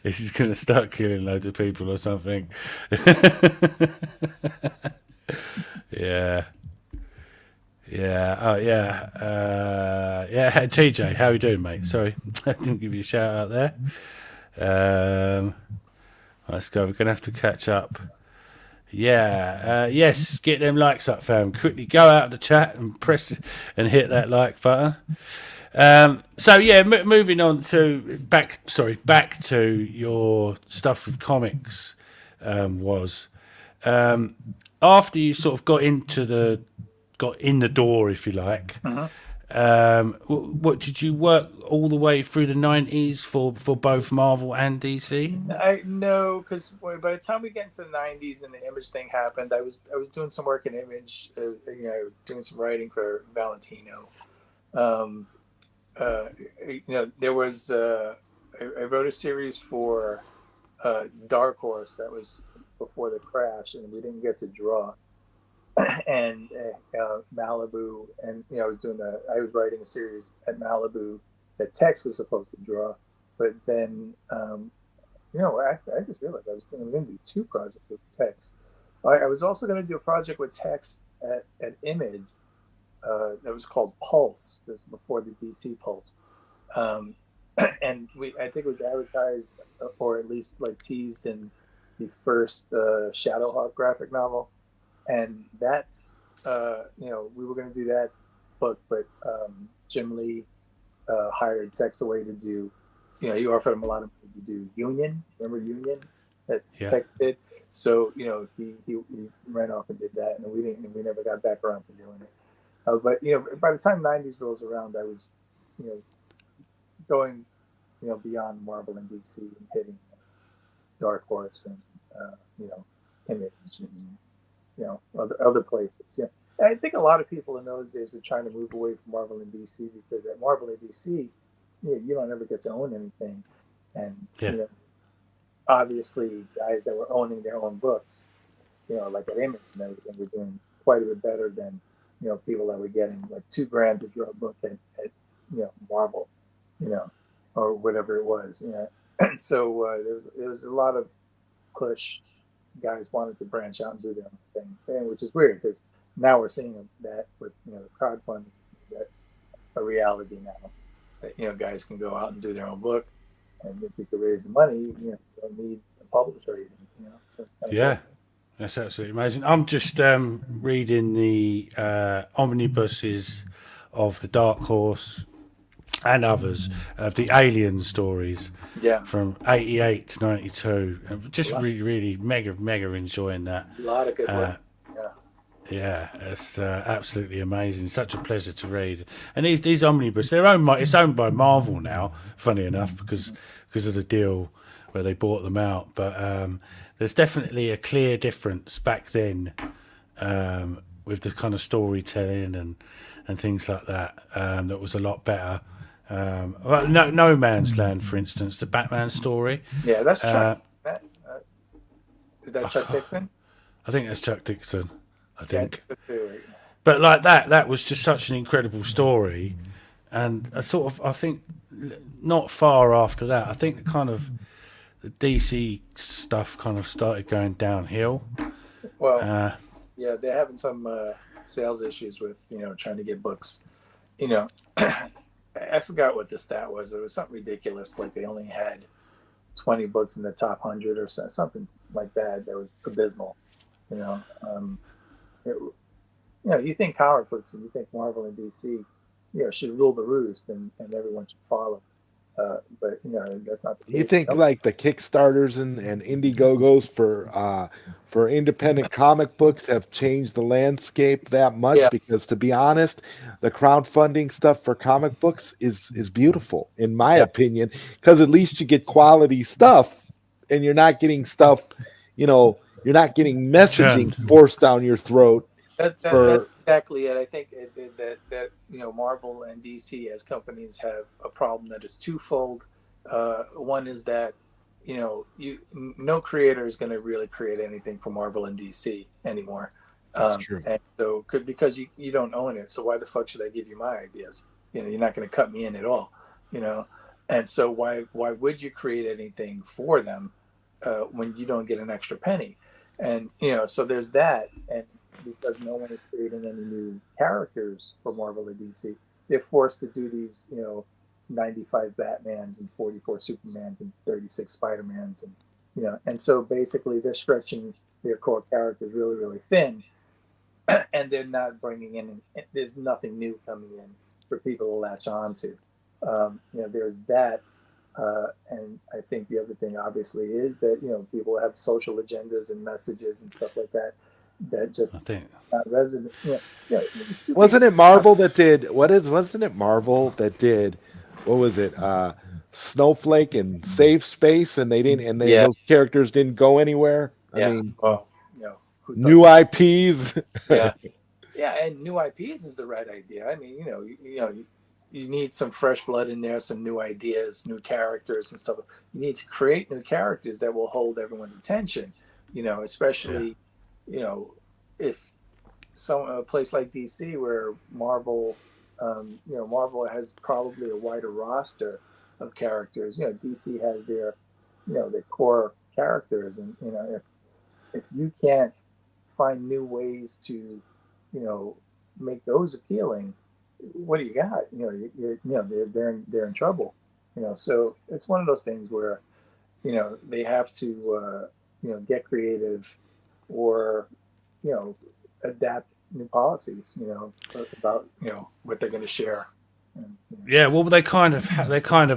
She's going to start killing loads of people or something. Yeah. Oh, yeah. Hey, TJ, how you doing, mate? Sorry, I didn't give you a shout out there. Let's go. We're going to have to catch up. Yeah, yes, get them likes up, fam. Quickly go out of the chat and press and hit that like button. So yeah, moving on to back to your stuff with comics. Was after you sort of got in the door, if you like. Uh-huh. What did you work all the way through the 90s for both Marvel and DC? No, because by the time we get into the 90s and the Image thing happened, I was doing some work in Image, doing some writing for Valentino. There was I wrote a series for Dark Horse that was before the crash, and we didn't get to draw. And Malibu, and I was writing a series at Malibu that Tex was supposed to draw, but then I just realized I was going to do two projects with Tex. I was also going to do a project with Tex at Image that was called Pulse. This was before the DC Pulse, and I think it was advertised, or at least like teased, in the first Shadowhawk graphic novel. And that's, we were going to do that book, but Jim Lee hired Tex away to do, he offered him a lot of money to do Union. Remember Union that Tex did? So, he ran off and did that, and we never got back around to doing it. But, by the time 90s rolls around, I was, going, beyond Marvel and DC and hitting Dark Horse and, Image and, other places. Yeah, I think a lot of people in those days were trying to move away from Marvel and DC, because at Marvel and DC, you don't ever get to own anything, and obviously guys that were owning their own books, like at Image and everything, were doing quite a bit better than people that were getting like $2,000 to draw a book at Marvel, you know, or whatever it was. And so there was a lot of push. Guys wanted to branch out and do their own thing, which is weird because now we're seeing that with the crowdfunding, that a reality now. That guys can go out and do their own book, and if you can raise the money, you don't need a publisher even. So it's kind of Yeah. cool. That's absolutely amazing. I'm just reading the omnibuses of the Dark Horse and others of the Alien stories Yeah, from '88 to '92. Just really, really mega enjoying that. a lot of good work. Yeah, Yeah, it's absolutely amazing. Such a pleasure to read. And these omnibus, it's owned by Marvel now. Funny enough, because of the deal where they bought them out. But there's definitely a clear difference back then with the kind of storytelling and things like that. That was a lot better. Well, no Man's Land, for instance, the Batman story. yeah, that's Chuck. Is that Chuck Dixon? I think that's Chuck Dixon. I think. Yeah, But like that was just such an incredible story, and I think not far after that, I think the DC stuff kind of started going downhill. well, yeah, they're having some sales issues with trying to get books. I forgot what the stat was, but it was something ridiculous. Like they only had 20 books in the top 100 or something like that. That was abysmal. You think comic books and you think Marvel and DC, should rule the roost and everyone should follow. But that's not the case. You think like the Kickstarters and Indiegogos for independent comic books have changed the landscape that much? Yeah. Because to be honest, the crowdfunding stuff for comic books is beautiful in my opinion, because at least you get quality stuff and you're not getting stuff, you're not getting messaging forced down your throat. That's exactly it. I think that Marvel and DC as companies have a problem that is twofold. One is that no creator is going to really create anything for Marvel and DC anymore. That's true. And so because you don't own it, so why the fuck should I give you my ideas? You're not going to cut me in at all. And so why would you create anything for them when you don't get an extra penny? And so there's that. And because no one is creating any new characters for Marvel or DC, they're forced to do these, 95 Batmans and 44 Supermans and 36 Spider-Mans, and and so basically they're stretching their core characters really, really thin, and they're not bringing in. There's nothing new coming in for people to latch on to. There's that, and I think the other thing obviously is that people have social agendas and messages and stuff like that. That just not resonant. Wasn't it Marvel that did? Wasn't it Marvel that did? What was it? Snowflake and Safe Space, and those characters didn't go anywhere. I mean, new IPs. yeah, and new IPs is the right idea. I mean, you need some fresh blood in there, some new ideas, new characters and stuff. You need to create new characters that will hold everyone's attention. Especially. If a place like DC where Marvel, Marvel has probably a wider roster of characters. DC has their core characters, and if you can't find new ways to, make those appealing, what do you got? They're in trouble. So it's one of those things where, they have to, get creative. Or adapt new policies about what they're going to share. Yeah, well, they kind of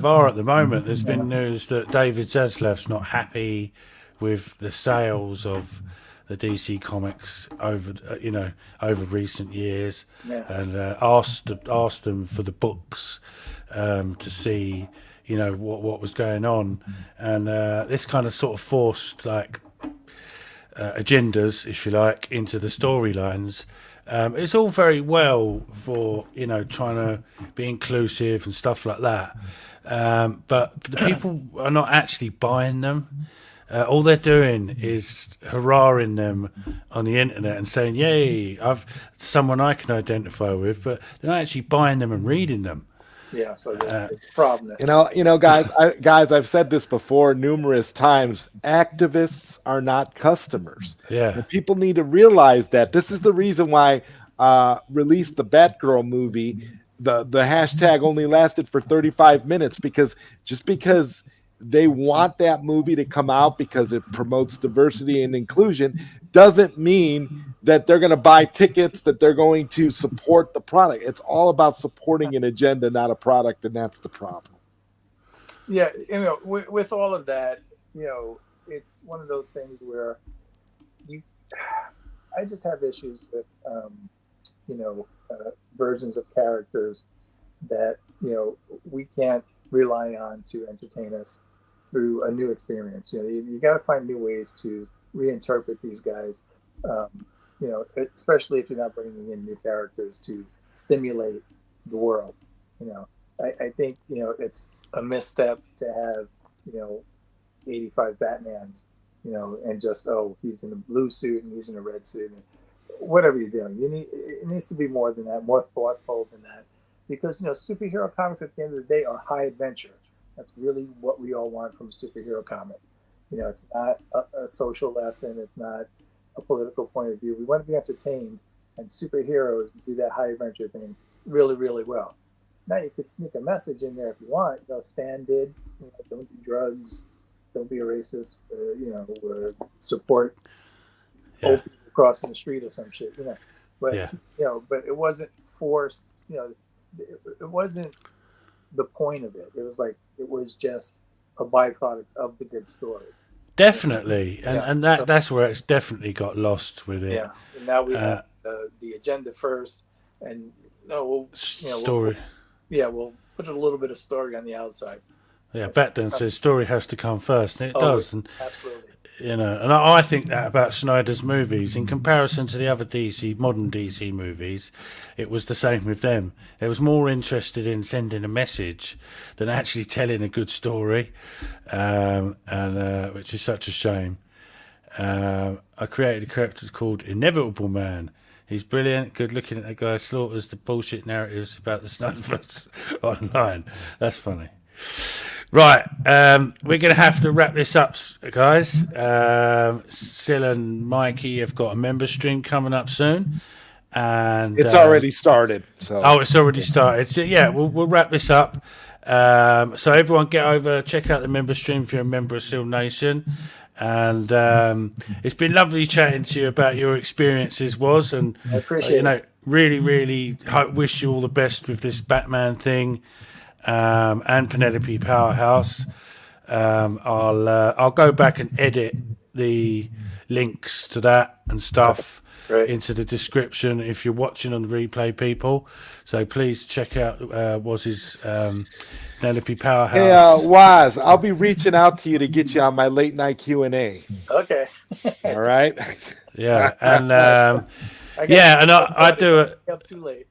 are at the moment. There's been news that David Zaslav's not happy with the sales of the DC comics over recent years, and asked them for the books to see what was going on, and this kind of sort of forced agendas, if you like, into the storylines. It's all very well for trying to be inclusive and stuff like that, but the people are not actually buying them. all they're doing is hurrahing them on the internet and saying, "Yay, I've someone I can identify with," but they're not actually buying them and reading them. Yeah, so there's a problem. Guys, I've said this before numerous times. Activists are not customers. Yeah, and people need to realize that. This is the reason why released the Batgirl movie. The hashtag only lasted for 35 minutes because they want that movie to come out because it promotes diversity and inclusion doesn't mean that they're going to buy tickets, that they're going to support the product. It's all about supporting an agenda, not a product, and that's the problem. Yeah, with all of that, it's one of those things where I just have issues with, versions of characters that, we can't rely on to entertain us through a new experience. You got to find new ways to reinterpret these guys, especially if you're not bringing in new characters to stimulate the world. I think, it's a misstep to have, 85 Batmans, and just, he's in a blue suit and he's in a red suit. And whatever you're doing, it needs to be more than that, more thoughtful than that. Because, superhero comics at the end of the day are high adventure. That's really what we all want from a superhero comic. It's not a social lesson. It's not a political point of view. We want to be entertained, and superheroes do that high adventure thing really, really well. Now you could sneak a message in there if you want. Stan did. Don't do drugs. Don't be a racist. Or support old people crossing the street or some shit. But but it wasn't forced. It wasn't the point of it. It was it was just a byproduct of the good story. Definitely, and that's where it's definitely got lost with it. Yeah, and now we have the agenda first, and story. We'll put a little bit of story on the outside. Yeah, Batman says story has to come first, and it does. And absolutely. And I think that about Snyder's movies. In comparison to the other modern DC movies, it was the same with them. They was more interested in sending a message than actually telling a good story, and which is such a shame. I created a character called Inevitable Man. He's brilliant, good looking at the guy, slaughters the bullshit narratives about the Snyderverse online. That's funny. Right, we're going to have to wrap this up, guys. Sil and Mikey have got a member stream coming up soon, and it's already started. So it's already started. So we'll wrap this up. So everyone, get over, check out the member stream if you're a member of Sil Nation. And it's been lovely chatting to you about your experiences, and I appreciate it. Really, really wish you all the best with this Batman thing. And Penelope Powerhouse. I'll go back and edit the links to that and stuff into the description if you're watching on the replay, people. So please check out Woz's Penelope Powerhouse. Hey, Woz, I'll be reaching out to you to get you on my late night Q&A. Okay. All right. Yeah, and I do it up too late.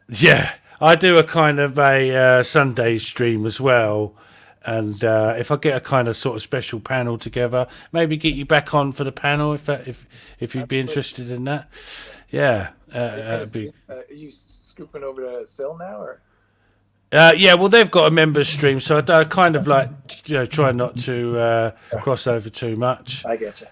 Yeah. I do a kind of a Sunday stream as well, and if I get a kind of sort of special panel together, maybe get you back on for the panel if you'd be interested in that. Yeah, are you scooping over to Sil now, or? Well, they've got a members stream, so I kind of try not to cross over too much. I get you.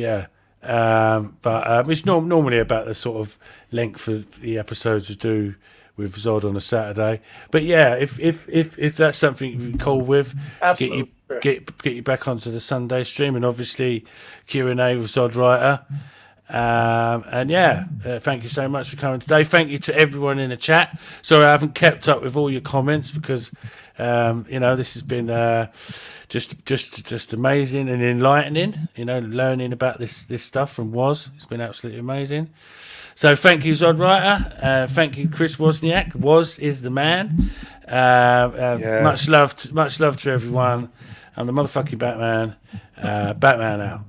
Yeah, but it's normally about the sort of length of the episodes we do with Zod on a Saturday. But yeah, if that's something you're cool with, absolutely, get you back onto the Sunday stream, and obviously Q&A with Zod Writer. Thank you so much for coming today. Thank you to everyone in the chat. Sorry I haven't kept up with all your comments because this has been just amazing and enlightening. Learning about this stuff from Woz. It's been absolutely amazing. So thank you, Zod Writer. Thank you, Chris Wozniak. Woz is the man. Much love to everyone. I'm the motherfucking Batman. Batman out.